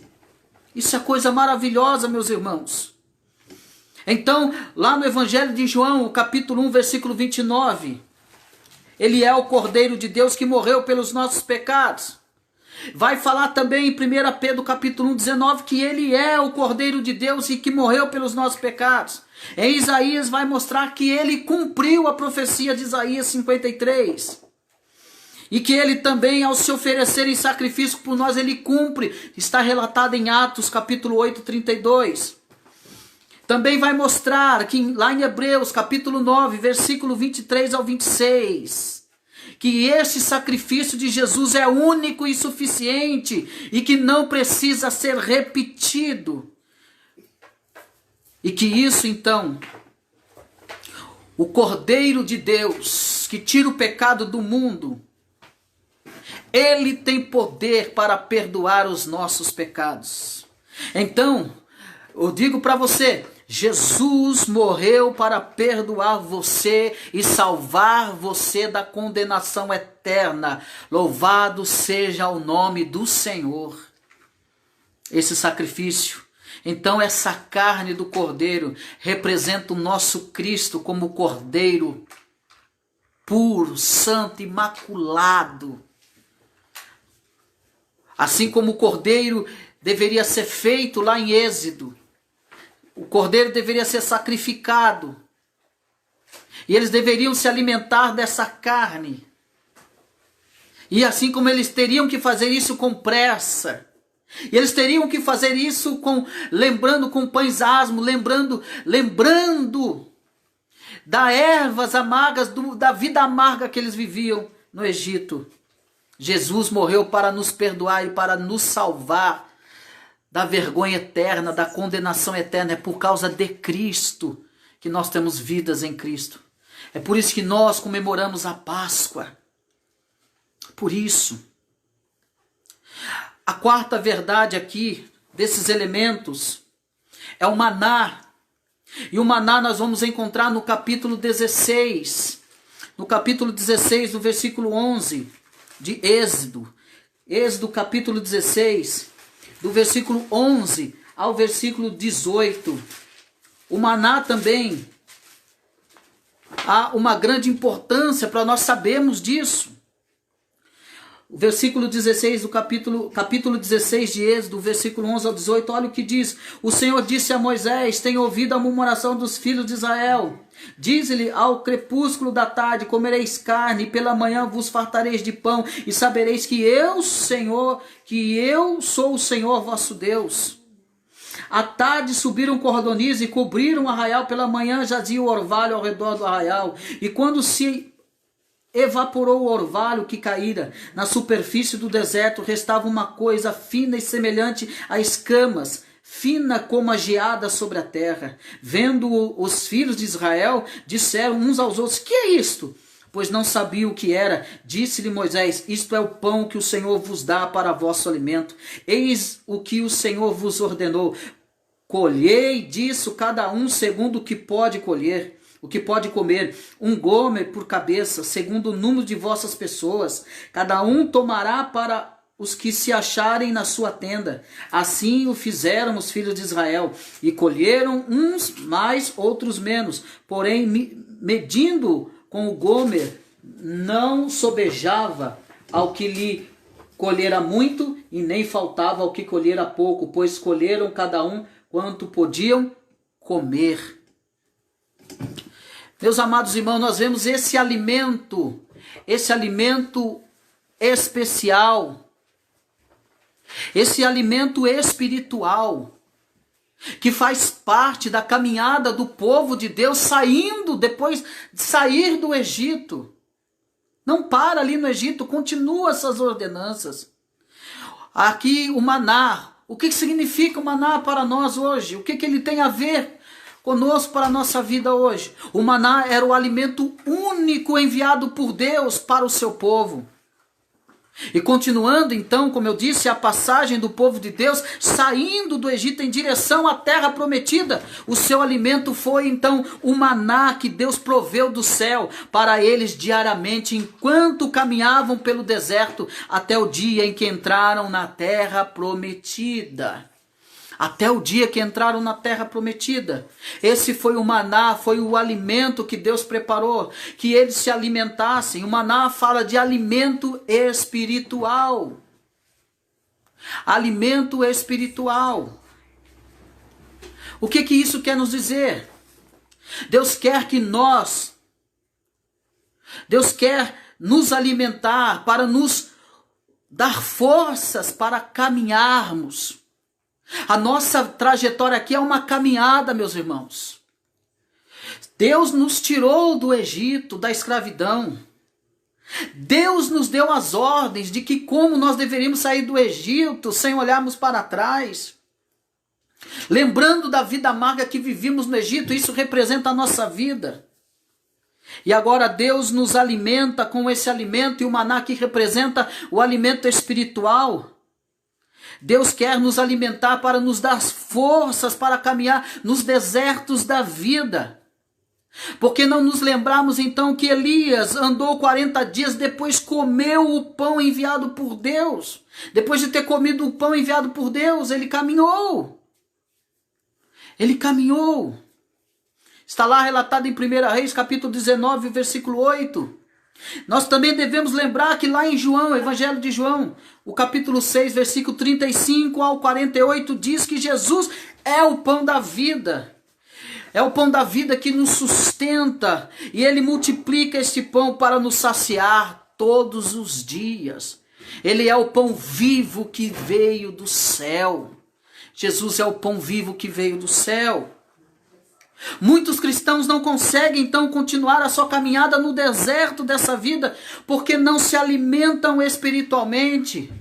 Isso é coisa maravilhosa, meus irmãos. Então, lá no Evangelho de João, o capítulo 1, versículo 29, Ele é o Cordeiro de Deus que morreu pelos nossos pecados. Vai falar também em 1 Pedro capítulo 1, 19, que Ele é o Cordeiro de Deus e que morreu pelos nossos pecados. Em Isaías vai mostrar que Ele cumpriu a profecia de Isaías 53. E que Ele também, ao se oferecer em sacrifício por nós, Ele cumpre. Está relatado em Atos capítulo 8, 32. Também vai mostrar que lá em Hebreus capítulo 9, versículo 23 ao 26... que este sacrifício de Jesus é único e suficiente e que não precisa ser repetido. E que isso então, o Cordeiro de Deus que tira o pecado do mundo, Ele tem poder para perdoar os nossos pecados. Então, eu digo para você, Jesus morreu para perdoar você e salvar você da condenação eterna. Louvado seja o nome do Senhor. Esse sacrifício, então essa carne do Cordeiro representa o nosso Cristo como Cordeiro puro, santo, imaculado. Assim como o Cordeiro deveria ser feito lá em Êxodo. O Cordeiro deveria ser sacrificado. E eles deveriam se alimentar dessa carne. E assim como eles teriam que fazer isso com pressa. E eles teriam que fazer isso lembrando com pães asmos, lembrando das ervas amargas, da vida amarga que eles viviam no Egito. Jesus morreu para nos perdoar e para nos salvar da vergonha eterna, da condenação eterna. É por causa de Cristo que nós temos vidas em Cristo. É por isso que nós comemoramos a Páscoa. Por isso. A quarta verdade aqui, desses elementos, é o maná. E o maná nós vamos encontrar no capítulo 16. No capítulo 16, no versículo 11 de Êxodo. Êxodo capítulo 16. Do versículo 11 ao versículo 18. O maná também há uma grande importância para nós sabermos disso. O versículo 16 do capítulo 16 de Êxodo, versículo 11 ao 18, olha o que diz. O Senhor disse a Moisés: tenho ouvido a murmuração dos filhos de Israel. Diz-lhe: ao crepúsculo da tarde comereis carne, e pela manhã vos fartareis de pão, e sabereis que eu sou o Senhor vosso Deus. À tarde subiram cordoniz e cobriram o arraial, pela manhã jazia o orvalho ao redor do arraial. E quando se evaporou o orvalho que caíra na superfície do deserto, restava uma coisa fina e semelhante a escamas, fina como a geada sobre a terra. Vendo os filhos de Israel, disseram uns aos outros: que é isto? Pois não sabiam o que era. Disse-lhe Moisés: isto é o pão que o Senhor vos dá para vosso alimento. Eis o que o Senhor vos ordenou: colhei disso cada um segundo o que pode colher. O que pode comer, um gomer por cabeça, segundo o número de vossas pessoas. Cada um tomará para os que se acharem na sua tenda. Assim o fizeram os filhos de Israel, e colheram uns mais, outros menos. Porém, medindo com o gomer, não sobejava ao que lhe colhera muito, e nem faltava ao que colhera pouco, pois colheram cada um quanto podiam comer. Meus amados irmãos, nós vemos esse alimento especial, esse alimento espiritual, que faz parte da caminhada do povo de Deus depois de sair do Egito. Não para ali no Egito, continua essas ordenanças. Aqui o maná, o que significa o maná para nós hoje? O que ele tem a ver conosco para a nossa vida hoje? O maná era o alimento único enviado por Deus para o seu povo. E continuando então, como eu disse, a passagem do povo de Deus saindo do Egito em direção à terra prometida, o seu alimento foi então o maná que Deus proveu do céu para eles diariamente enquanto caminhavam pelo deserto até o dia em que entraram na terra prometida. Até o dia que entraram na terra prometida. Esse foi o maná, foi o alimento que Deus preparou, que eles se alimentassem. O maná fala de alimento espiritual. Alimento espiritual. O que isso quer nos dizer? Deus quer nos alimentar para nos dar forças para caminharmos. A nossa trajetória aqui é uma caminhada, meus irmãos. Deus nos tirou do Egito, da escravidão. Deus nos deu as ordens de que como nós deveríamos sair do Egito sem olharmos para trás. Lembrando da vida amarga que vivíamos no Egito, isso representa a nossa vida. E agora Deus nos alimenta com esse alimento, e o maná que representa o alimento espiritual. Deus quer nos alimentar para nos dar forças para caminhar nos desertos da vida. Porque não nos lembramos então que Elias andou 40 dias, depois comeu o pão enviado por Deus. Depois de ter comido o pão enviado por Deus, ele caminhou. Ele caminhou. Está lá relatado em 1 Reis, capítulo 19, versículo 8. Nós também devemos lembrar que lá em João, Evangelho de João, o capítulo 6, versículo 35 ao 48, diz que Jesus é o pão da vida. É o pão da vida que nos sustenta, e ele multiplica este pão para nos saciar todos os dias. Ele é o pão vivo que veio do céu. Jesus é o pão vivo que veio do céu. Muitos cristãos não conseguem então continuar a sua caminhada no deserto dessa vida porque não se alimentam espiritualmente,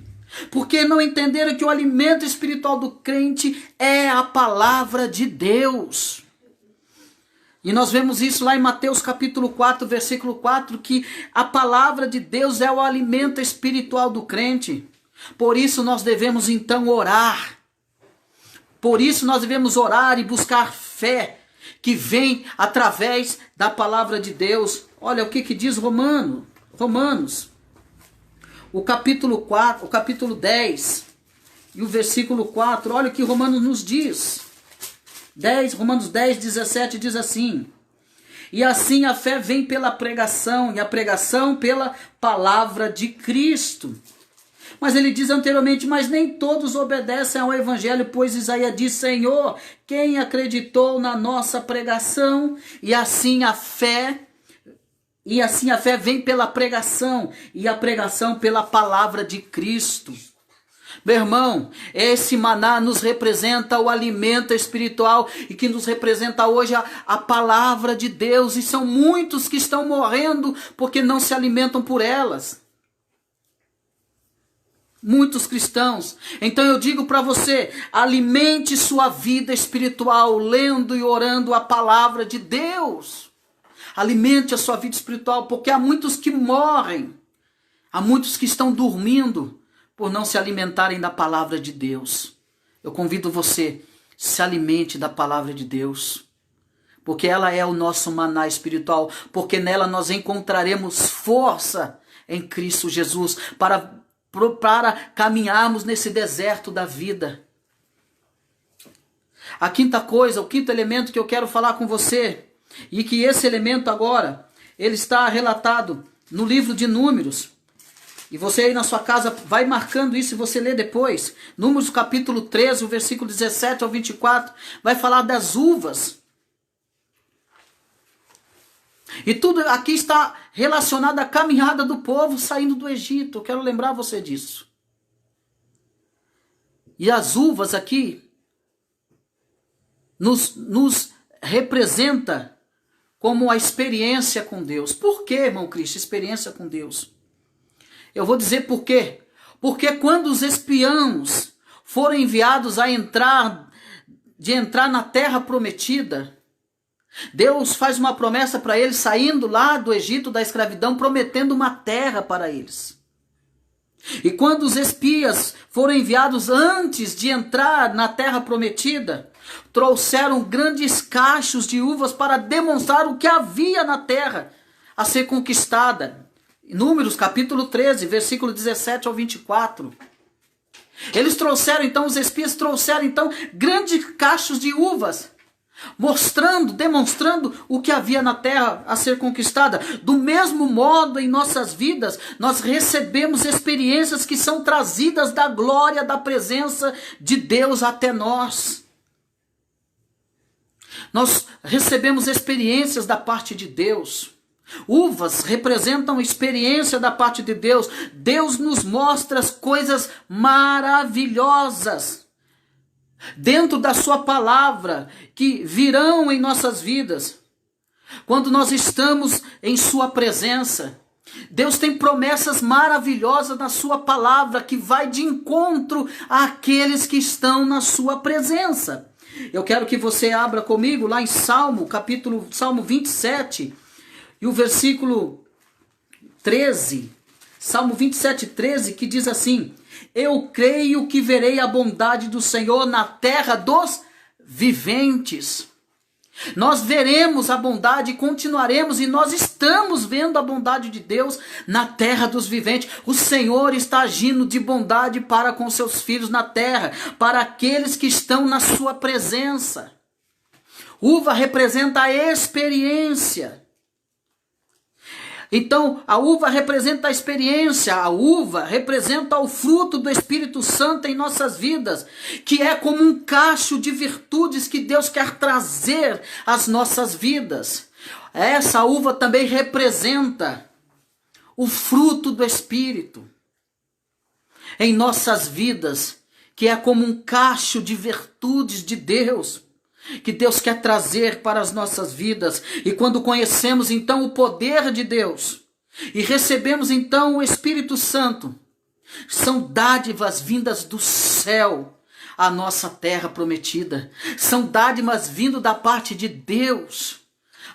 porque não entenderam que o alimento espiritual do crente é a palavra de Deus. E nós vemos isso lá em Mateus capítulo 4, versículo 4, que a palavra de Deus é o alimento espiritual do crente. Por isso nós devemos então orar. Por isso nós devemos orar e buscar fé que vem através da palavra de Deus. Olha o que diz Romanos, o capítulo 4, o capítulo 10 e o versículo 4. Olha o que Romanos nos diz. Romanos 10, 17 diz assim: e assim a fé vem pela pregação, e a pregação pela palavra de Cristo. Mas ele diz anteriormente, mas nem todos obedecem ao evangelho, pois Isaías diz, Senhor, quem acreditou na nossa pregação? E assim a fé vem pela pregação, e a pregação pela palavra de Cristo. Meu irmão, esse maná nos representa o alimento espiritual e que nos representa hoje a palavra de Deus. E são muitos que estão morrendo porque não se alimentam por elas. Muitos cristãos. Então eu digo para você, alimente sua vida espiritual lendo e orando a palavra de Deus. Alimente a sua vida espiritual, porque há muitos que morrem. Há muitos que estão dormindo por não se alimentarem da palavra de Deus. Eu convido você, se alimente da palavra de Deus, porque ela é o nosso maná espiritual, porque nela nós encontraremos força em Cristo Jesus para caminharmos nesse deserto da vida. A quinta coisa, o quinto elemento que eu quero falar com você, e que esse elemento agora, ele está relatado no livro de Números. E você aí na sua casa vai marcando isso e você lê depois. Números capítulo 13, o versículo 17 ao 24, vai falar das uvas. E tudo aqui está relacionado à caminhada do povo saindo do Egito. Eu quero lembrar você disso. E as uvas aqui nos representa como a experiência com Deus. Por que, irmão Cristo, experiência com Deus? Eu vou dizer por quê. Porque quando os espiãos foram enviados a entrar na terra prometida, Deus faz uma promessa para eles, saindo lá do Egito, da escravidão, prometendo uma terra para eles. E quando os espias foram enviados antes de entrar na terra prometida, trouxeram grandes cachos de uvas para demonstrar o que havia na terra a ser conquistada. Números capítulo 13, versículo 17 ao 24. Eles trouxeram então, os espias trouxeram então grandes cachos de uvas, demonstrando o que havia na terra a ser conquistada. Do mesmo modo, em nossas vidas, nós recebemos experiências que são trazidas da glória, da presença de Deus até nós. Nós recebemos experiências da parte de Deus. Uvas representam experiência da parte de Deus. Deus nos mostra as coisas maravilhosas dentro da sua palavra que virão em nossas vidas quando nós estamos em sua presença. Deus tem promessas maravilhosas na sua palavra que vai de encontro àqueles que estão na sua presença. Eu quero que você abra comigo lá em Salmo 27 e o versículo 13. Salmo 27, 13, que diz assim: eu creio que verei a bondade do Senhor na terra dos viventes. Nós veremos a bondade e continuaremos, e nós estamos vendo a bondade de Deus na terra dos viventes. O Senhor está agindo de bondade para com seus filhos na terra, para aqueles que estão na sua presença. Uva representa a experiência. Então, a uva representa a experiência, a uva representa o fruto do Espírito Santo em nossas vidas, que é como um cacho de virtudes que Deus quer trazer às nossas vidas. Essa uva também representa o fruto do Espírito em nossas vidas, que é como um cacho de virtudes de Deus, que Deus quer trazer para as nossas vidas. E quando conhecemos então o poder de Deus e recebemos então o Espírito Santo, são dádivas vindas do céu à nossa terra prometida. São dádivas vindo da parte de Deus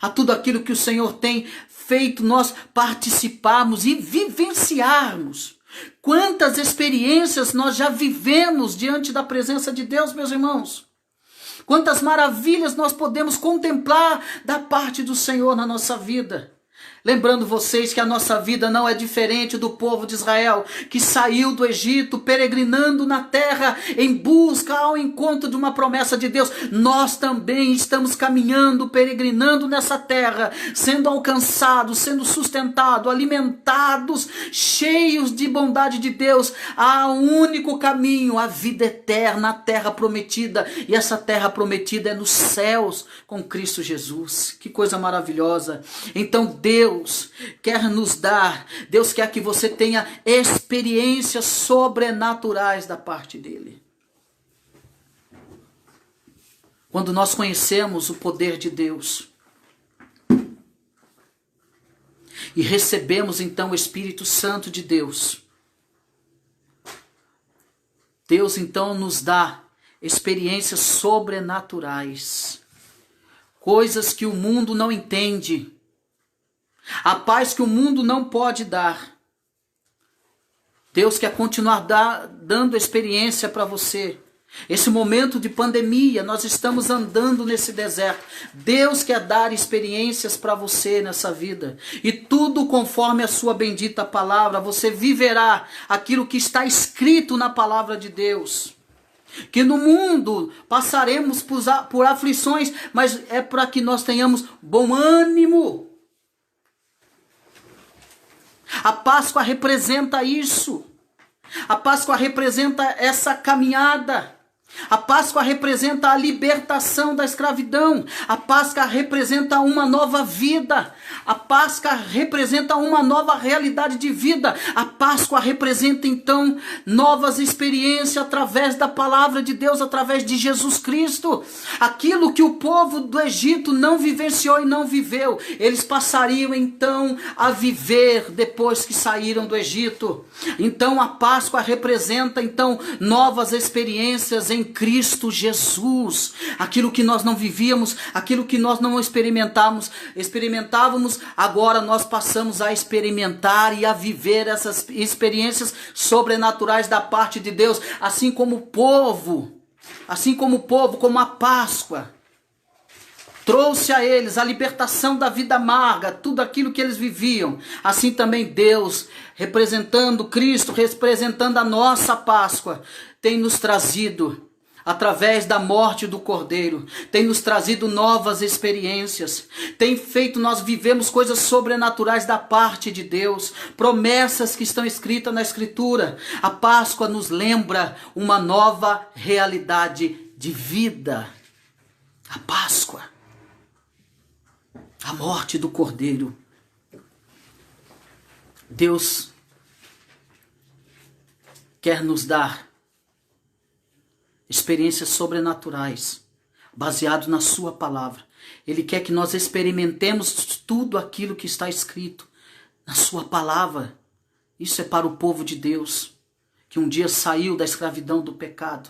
a tudo aquilo que o Senhor tem feito nós participarmos e vivenciarmos. Quantas experiências nós já vivemos diante da presença de Deus, meus irmãos. Quantas maravilhas nós podemos contemplar da parte do Senhor na nossa vida. Lembrando vocês que a nossa vida não é diferente do povo de Israel, que saiu do Egito peregrinando na terra em busca ao encontro de uma promessa de Deus. Nós também estamos caminhando, peregrinando nessa terra, sendo alcançados, sendo sustentados, alimentados, cheios de bondade de Deus. Há um único caminho, a vida eterna, a terra prometida. E essa terra prometida é nos céus com Cristo Jesus. Que coisa maravilhosa. Então Deus quer nos dar, Deus quer que você tenha experiências sobrenaturais da parte dele. Quando nós conhecemos o poder de Deus e recebemos então o Espírito Santo de Deus, Deus então nos dá experiências sobrenaturais, coisas que o mundo não entende, a paz que o mundo não pode dar. Deus quer continuar dando experiência para você. Esse momento de pandemia, nós estamos andando nesse deserto. Deus quer dar experiências para você nessa vida. E tudo conforme a sua bendita palavra. Você viverá aquilo que está escrito na palavra de Deus. Que no mundo passaremos por aflições, mas é para que nós tenhamos bom ânimo. A Páscoa representa isso. A Páscoa representa essa caminhada. A Páscoa representa a libertação da escravidão. A Páscoa representa uma nova vida. A Páscoa representa uma nova realidade de vida. A Páscoa representa então novas experiências através da palavra de Deus, através de Jesus Cristo. Aquilo que o povo do Egito não vivenciou e não viveu, eles passariam então a viver depois que saíram do Egito. Então a Páscoa representa então novas experiências em Cristo Jesus. Aquilo que nós não vivíamos, aquilo que nós não experimentávamos, agora nós passamos a experimentar e a viver essas experiências sobrenaturais da parte de Deus, assim como o povo, como a Páscoa trouxe a eles a libertação da vida amarga, tudo aquilo que eles viviam. Assim também Deus, representando Cristo, representando a nossa Páscoa, tem nos trazido, através da morte do Cordeiro, tem nos trazido novas experiências, tem feito nós vivemos coisas sobrenaturais da parte de Deus, promessas que estão escritas na Escritura. A Páscoa nos lembra uma nova realidade de vida. A Páscoa, a morte do Cordeiro. Deus quer nos dar experiências sobrenaturais, baseado na sua palavra. Ele quer que nós experimentemos tudo aquilo que está escrito na sua palavra. Isso é para o povo de Deus, que um dia saiu da escravidão do pecado.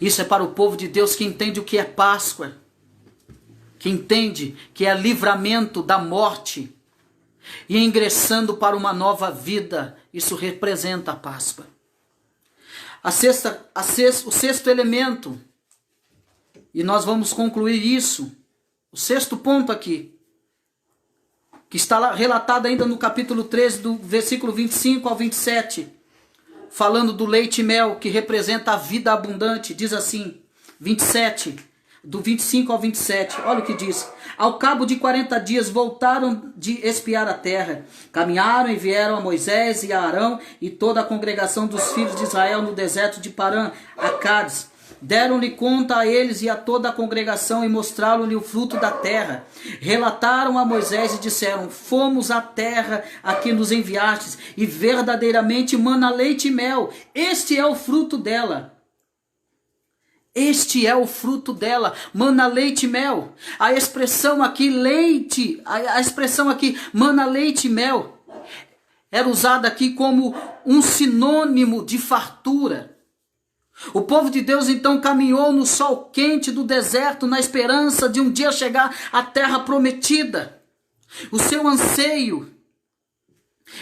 Isso é para o povo de Deus que entende o que é Páscoa, que entende que é livramento da morte e ingressando para uma nova vida. Isso representa a Páscoa. O sexto elemento, e nós vamos concluir isso, o sexto ponto aqui, que está relatado ainda no capítulo 13, do versículo 25 ao 27, falando do leite e mel, que representa a vida abundante. Diz assim, 27, do 25 ao 27, olha o que diz. Ao cabo de 40 dias voltaram de espiar a terra, caminharam e vieram a Moisés e a Arão e toda a congregação dos filhos de Israel no deserto de Parã, a Cádiz. Deram-lhe conta a eles e a toda a congregação e mostraram-lhe o fruto da terra. Relataram a Moisés e disseram: fomos à terra a que nos enviastes, e verdadeiramente mana leite e mel. Este é o fruto dela. Este é o fruto dela, mana leite e mel. A expressão aqui leite, a expressão aqui mana leite e mel, era usada aqui como um sinônimo de fartura. O povo de Deus então caminhou no sol quente do deserto na esperança de um dia chegar à terra prometida. O seu anseio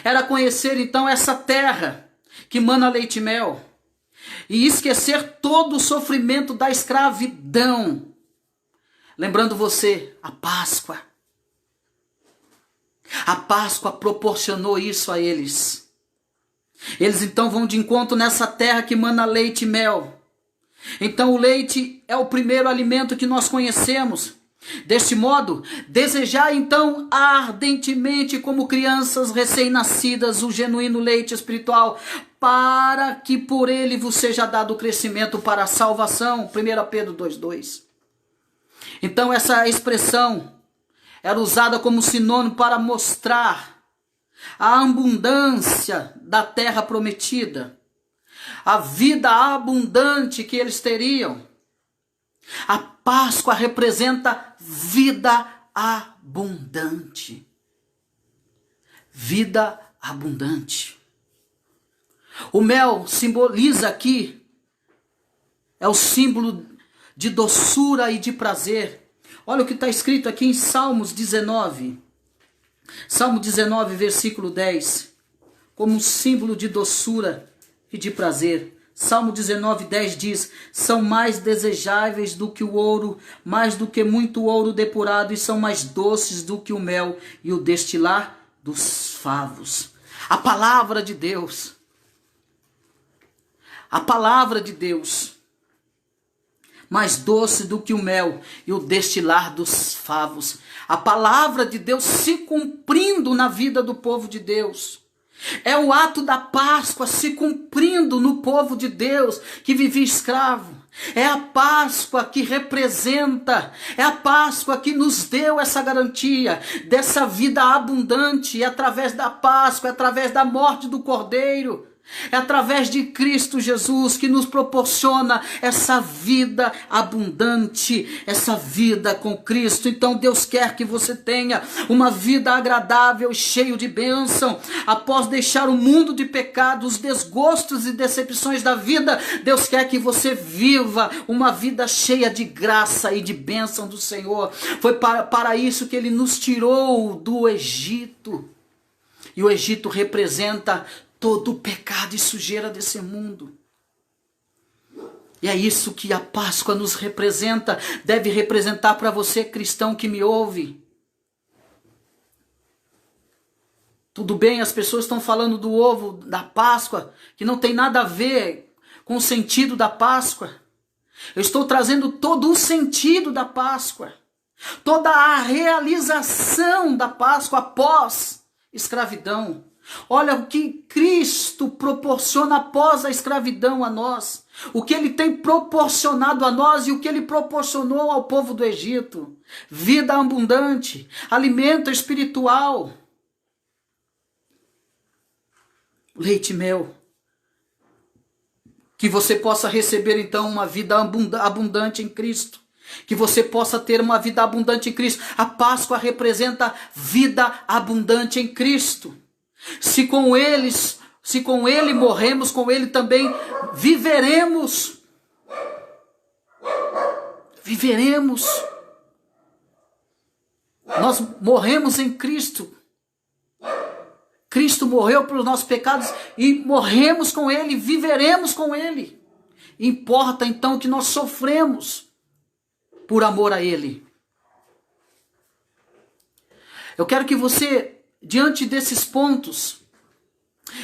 era conhecer então essa terra que mana leite e mel. E esquecer todo o sofrimento da escravidão. Lembrando você, a Páscoa. A Páscoa proporcionou isso a eles. Eles então vão de encontro nessa terra que mana leite e mel. Então o leite é o primeiro alimento que nós conhecemos. Deste modo, desejar então ardentemente como crianças recém-nascidas o genuíno leite espiritual, para que por ele vos seja dado o crescimento para a salvação. 1 Pedro 2,2. Então essa expressão era usada como sinônimo para mostrar a abundância da terra prometida, a vida abundante que eles teriam. A Páscoa representa vida abundante. Vida abundante. O mel simboliza aqui, é o símbolo de doçura e de prazer. Olha o que está escrito aqui em Salmos 19. Salmo 19, versículo 10. Como um símbolo de doçura e de prazer. Salmo 19, 10 diz: são mais desejáveis do que o ouro, mais do que muito ouro depurado, e são mais doces do que o mel e o destilar dos favos. A palavra de Deus. A palavra de Deus mais doce do que o mel e o destilar dos favos. A palavra de Deus se cumprindo na vida do povo de Deus. É o ato da Páscoa se cumprindo no povo de Deus que vivia escravo. É a Páscoa que representa, é a Páscoa que nos deu essa garantia dessa vida abundante. É através da Páscoa, é através da morte do Cordeiro. É através de Cristo Jesus que nos proporciona essa vida abundante, essa vida com Cristo. Então Deus quer que você tenha uma vida agradável, cheio de bênção. Após deixar o mundo de pecado, os desgostos e decepções da vida, Deus quer que você viva uma vida cheia de graça e de bênção do Senhor. Foi para isso que Ele nos tirou do Egito. E o Egito representa todo o pecado e sujeira desse mundo. E é isso que a Páscoa nos representa, deve representar para você, cristão que me ouve. Tudo bem, as pessoas estão falando do ovo da Páscoa, que não tem nada a ver com o sentido da Páscoa. Eu estou trazendo todo o sentido da Páscoa, toda a realização da Páscoa após escravidão. Olha o que Cristo proporciona após a escravidão a nós. O que Ele tem proporcionado a nós e o que Ele proporcionou ao povo do Egito. Vida abundante, alimento espiritual, leite e mel. Que você possa receber então uma vida abundante em Cristo. Que você possa ter uma vida abundante em Cristo. A Páscoa representa vida abundante em Cristo. Se com Ele morremos, com Ele também viveremos. Viveremos. Nós morremos em Cristo. Cristo morreu pelos nossos pecados e morremos com Ele, viveremos com Ele. Importa então que nós sofremos por amor a Ele. Eu quero que você, diante desses pontos,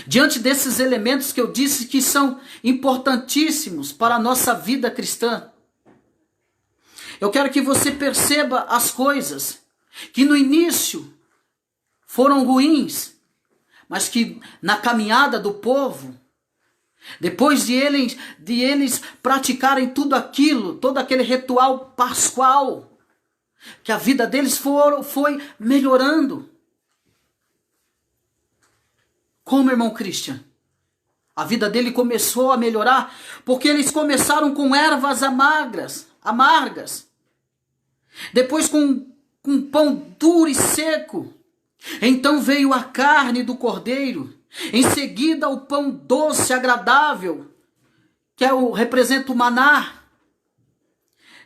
diante desses elementos que eu disse que são importantíssimos para a nossa vida cristã, eu quero que você perceba as coisas que no início foram ruins, mas que na caminhada do povo, depois de eles praticarem tudo aquilo, todo aquele ritual pascual, que a vida deles foi melhorando. Como, irmão Christian? A vida dele começou a melhorar porque eles começaram com ervas amargas. Depois com pão duro e seco. Então veio a carne do cordeiro. Em seguida o pão doce, agradável, que representa o maná.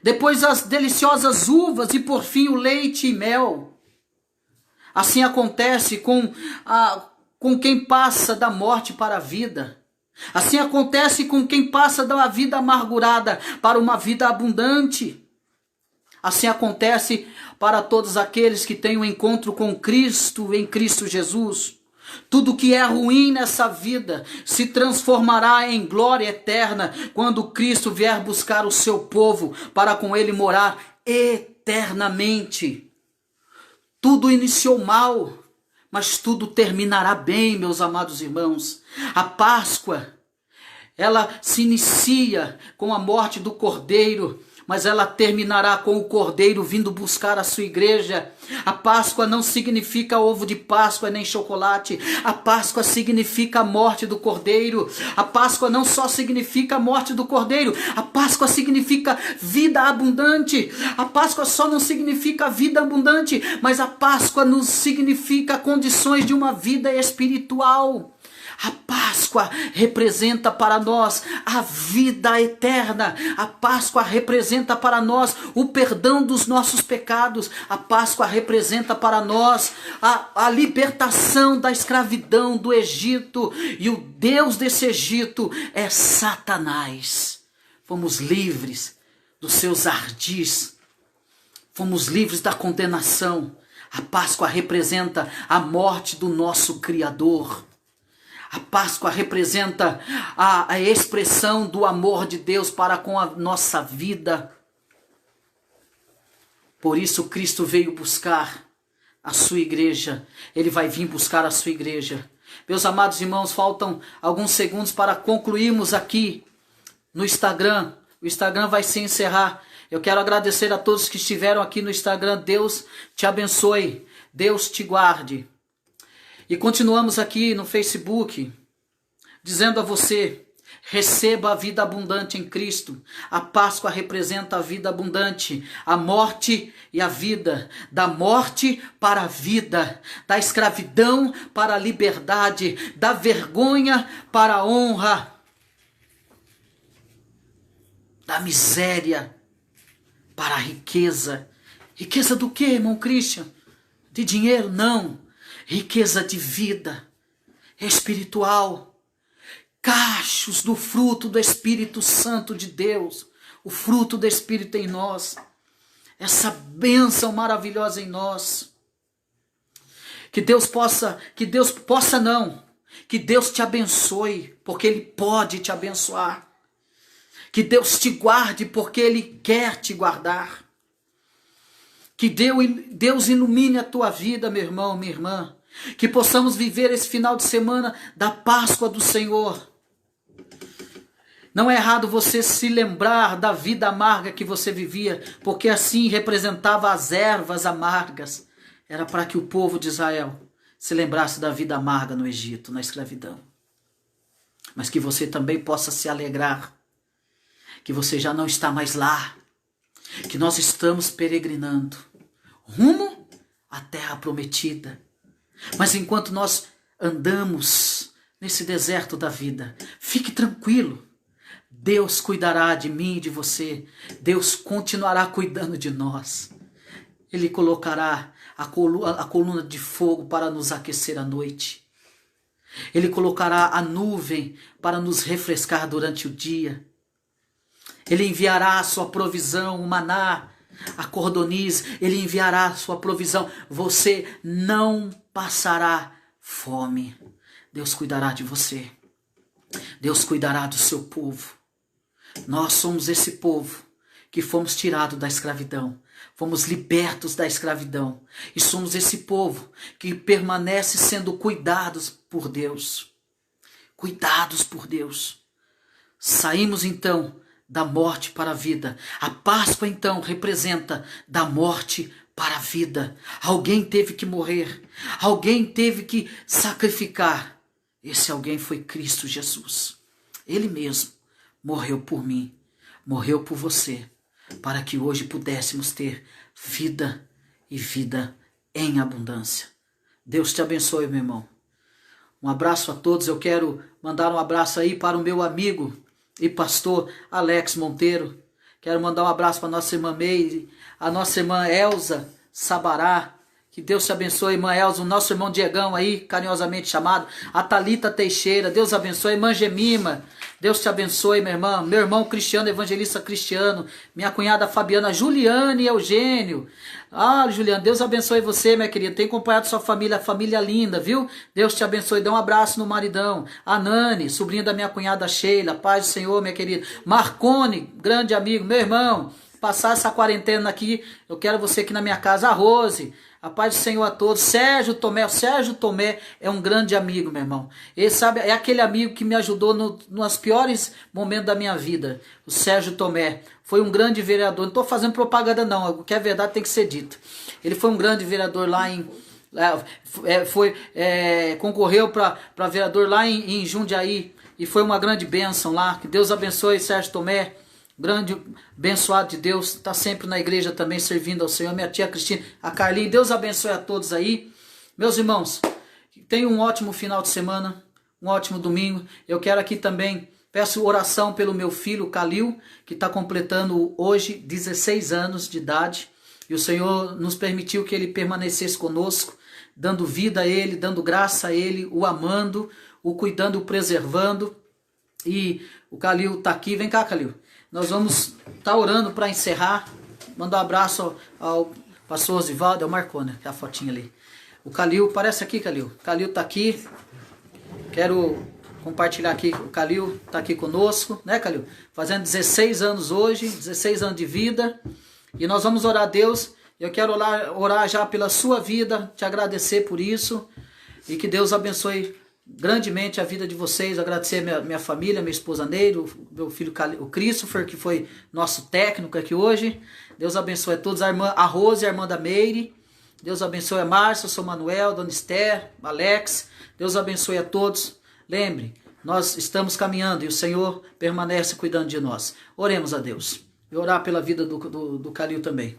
Depois as deliciosas uvas e por fim o leite e mel. Assim acontece com quem passa da morte para a vida. Assim acontece com quem passa da vida amargurada para uma vida abundante. Assim acontece para todos aqueles que têm um encontro com Cristo, em Cristo Jesus. Tudo que é ruim nessa vida se transformará em glória eterna quando Cristo vier buscar o seu povo para com ele morar eternamente. Tudo iniciou mal, mas tudo terminará bem, meus amados irmãos. A Páscoa, ela se inicia com a morte do Cordeiro, mas ela terminará com o Cordeiro vindo buscar a sua igreja. A Páscoa não significa ovo de Páscoa nem chocolate. A Páscoa significa a morte do Cordeiro. A Páscoa não só significa a morte do Cordeiro. A Páscoa significa vida abundante. A Páscoa só não significa vida abundante, mas a Páscoa nos significa condições de uma vida espiritual. A Páscoa representa para nós a vida eterna. A Páscoa representa para nós o perdão dos nossos pecados. A Páscoa representa para nós a libertação da escravidão do Egito. E o Deus desse Egito é Satanás. Fomos livres dos seus ardis. Fomos livres da condenação. A Páscoa representa a morte do nosso Criador. A Páscoa representa a expressão do amor de Deus para com a nossa vida. Por isso Cristo veio buscar a sua igreja. Ele vai vir buscar a sua igreja. Meus amados irmãos, faltam alguns segundos para concluirmos aqui no Instagram. O Instagram vai se encerrar. Eu quero agradecer a todos que estiveram aqui no Instagram. Deus te abençoe. Deus te guarde. E continuamos aqui no Facebook, dizendo a você: receba a vida abundante em Cristo. A Páscoa representa a vida abundante, a morte e a vida. Da morte para a vida, da escravidão para a liberdade, da vergonha para a honra, da miséria para a riqueza. Riqueza do quê, irmão Christian? De dinheiro? Não. Riqueza de vida espiritual. Cachos do fruto do Espírito Santo de Deus. O fruto do Espírito em nós. Essa bênção maravilhosa em nós. Que Deus te abençoe, porque Ele pode te abençoar. Que Deus te guarde, porque Ele quer te guardar. Que Deus ilumine a tua vida, meu irmão, minha irmã. Que possamos viver esse final de semana da Páscoa do Senhor. Não é errado você se lembrar da vida amarga que você vivia, porque assim representava as ervas amargas. Era para que o povo de Israel se lembrasse da vida amarga no Egito, na escravidão. Mas que você também possa se alegrar, que você já não está mais lá, que nós estamos peregrinando rumo à terra prometida. Mas enquanto nós andamos nesse deserto da vida, fique tranquilo. Deus cuidará de mim e de você. Deus continuará cuidando de nós. Ele colocará a coluna de fogo para nos aquecer à noite. Ele colocará a nuvem para nos refrescar durante o dia. Ele enviará a sua provisão, o maná, a cordoniz. Ele enviará a sua provisão. Você não passará fome. Deus cuidará de você. Deus cuidará do seu povo. Nós somos esse povo que fomos tirados da escravidão. Fomos libertos da escravidão. E somos esse povo que permanece sendo cuidados por Deus. Cuidados por Deus. Saímos então da morte para a vida. A Páscoa então representa da morte para a vida. Alguém teve que morrer. Alguém teve que sacrificar. Esse alguém foi Cristo Jesus. Ele mesmo morreu por mim, morreu por você, para que hoje pudéssemos ter vida e vida em abundância. Deus te abençoe, meu irmão. Um abraço a todos. Eu quero mandar um abraço aí para o meu amigo e pastor Alex Monteiro. Quero mandar um abraço para a nossa irmã Meire, a nossa irmã Elza Sabará. Que Deus te abençoe, irmã Elza, o nosso irmão Diegão aí, carinhosamente chamado. A Thalita Teixeira, Deus abençoe. Irmã Gemima, Deus te abençoe, minha irmã. Meu irmão Cristiano, evangelista Cristiano. Minha cunhada Fabiana, Juliane e Eugênio. Ah, Juliane, Deus abençoe você, minha querida. Tem acompanhado sua família linda, viu? Deus te abençoe. Dá um abraço no maridão. A Nani, sobrinha da minha cunhada Sheila. Paz do Senhor, minha querida. Marcone, grande amigo, meu irmão. Passar essa quarentena aqui, eu quero você aqui na minha casa. A Rose, a paz do Senhor a todos. Sérgio Tomé é um grande amigo, meu irmão. Ele sabe, é aquele amigo que me ajudou nos piores momentos da minha vida. O Sérgio Tomé foi um grande vereador. Não estou fazendo propaganda não, o que é verdade tem que ser dito. Ele foi um grande vereador lá concorreu para vereador lá em Jundiaí. E foi uma grande bênção lá. Que Deus abençoe Sérgio Tomé. Grande abençoado de Deus, está sempre na igreja também servindo ao Senhor. Minha tia Cristina, a Carlinhos, Deus abençoe a todos aí. Meus irmãos, tenham um ótimo final de semana, um ótimo domingo. Eu quero aqui também, peço oração pelo meu filho Calil, que está completando hoje 16 anos de idade. E o Senhor nos permitiu que ele permanecesse conosco, dando vida a ele, dando graça a ele, o amando, o cuidando, o preservando. E o Calil está aqui, vem cá, Calil. Nós vamos estar orando para encerrar. Mandar um abraço ao pastor Osivaldo, é o Marcone, que é a fotinha ali. O Calil, parece aqui, Calil. Calil está aqui. Quero compartilhar aqui, o Calil está aqui conosco, né, Calil? Fazendo 16 anos hoje, 16 anos de vida. E nós vamos orar a Deus. Eu quero orar já pela sua vida, te agradecer por isso. E que Deus abençoe grandemente a vida de vocês. Agradecer minha família, minha esposa Neiro, meu filho o Christopher, que foi nosso técnico aqui hoje. Deus abençoe a todos, a Rose, a irmã da Meire. Deus abençoe a Márcia, o seu Manuel, a Dona Esther, Alex. Deus abençoe a todos. Lembre, nós estamos caminhando e o Senhor permanece cuidando de nós. Oremos a Deus. E orar pela vida do Calil também.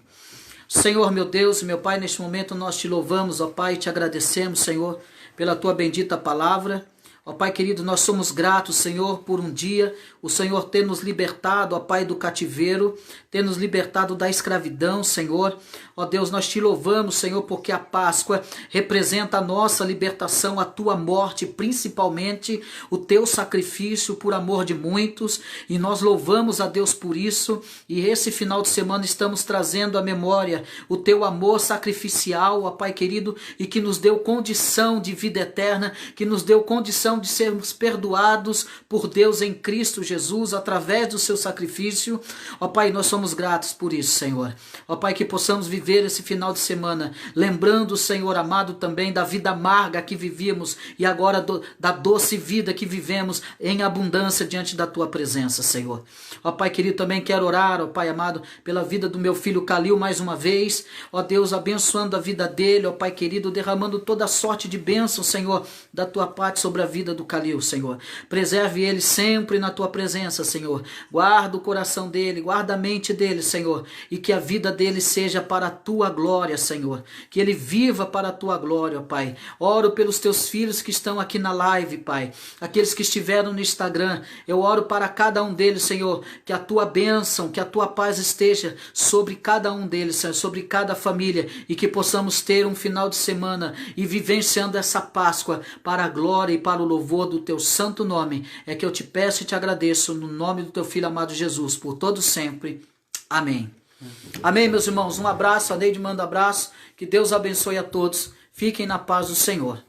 Senhor, meu Deus e meu Pai, neste momento nós te louvamos, ó Pai, e te agradecemos, Senhor, pela tua bendita palavra. Ó Pai querido, nós somos gratos, Senhor, por um dia o Senhor ter nos libertado, ó Pai, do cativeiro, ter nos libertado da escravidão, Senhor. Ó Deus, nós te louvamos, Senhor, porque a Páscoa representa a nossa libertação, a tua morte, principalmente o teu sacrifício por amor de muitos, e nós louvamos a Deus por isso, e esse final de semana estamos trazendo à memória o teu amor sacrificial, ó Pai querido, e que nos deu condição de vida eterna, que nos deu condição de sermos perdoados por Deus em Cristo Jesus, através do seu sacrifício. Ó Pai, nós somos gratos por isso, Senhor. Ó Pai, que possamos viver esse final de semana, lembrando, Senhor amado, também da vida amarga que vivíamos e agora da doce vida que vivemos em abundância diante da tua presença, Senhor. Ó Pai querido, também quero orar, ó Pai amado, pela vida do meu filho Calil mais uma vez. Ó Deus, abençoando a vida dele, ó Pai querido, derramando toda sorte de bênção, Senhor, da tua parte sobre a vida do Calil, Senhor. Preserve ele sempre na tua presença, Senhor. Guarda o coração dele, guarda a mente dele, Senhor, e que a vida dele seja para a tua glória, Senhor. Que ele viva para a tua glória, ó Pai. Oro pelos teus filhos que estão aqui na live, Pai. Aqueles que estiveram no Instagram. Eu oro para cada um deles, Senhor, que a tua bênção, que a tua paz esteja sobre cada um deles, Senhor, sobre cada família, e que possamos ter um final de semana e vivenciando essa Páscoa para a glória e para o louvor do teu santo nome. É que eu te peço e te agradeço no nome do teu filho amado Jesus, por todo sempre. Amém. Amém, meus irmãos. Um abraço. A Neide manda um abraço. Que Deus abençoe a todos. Fiquem na paz do Senhor.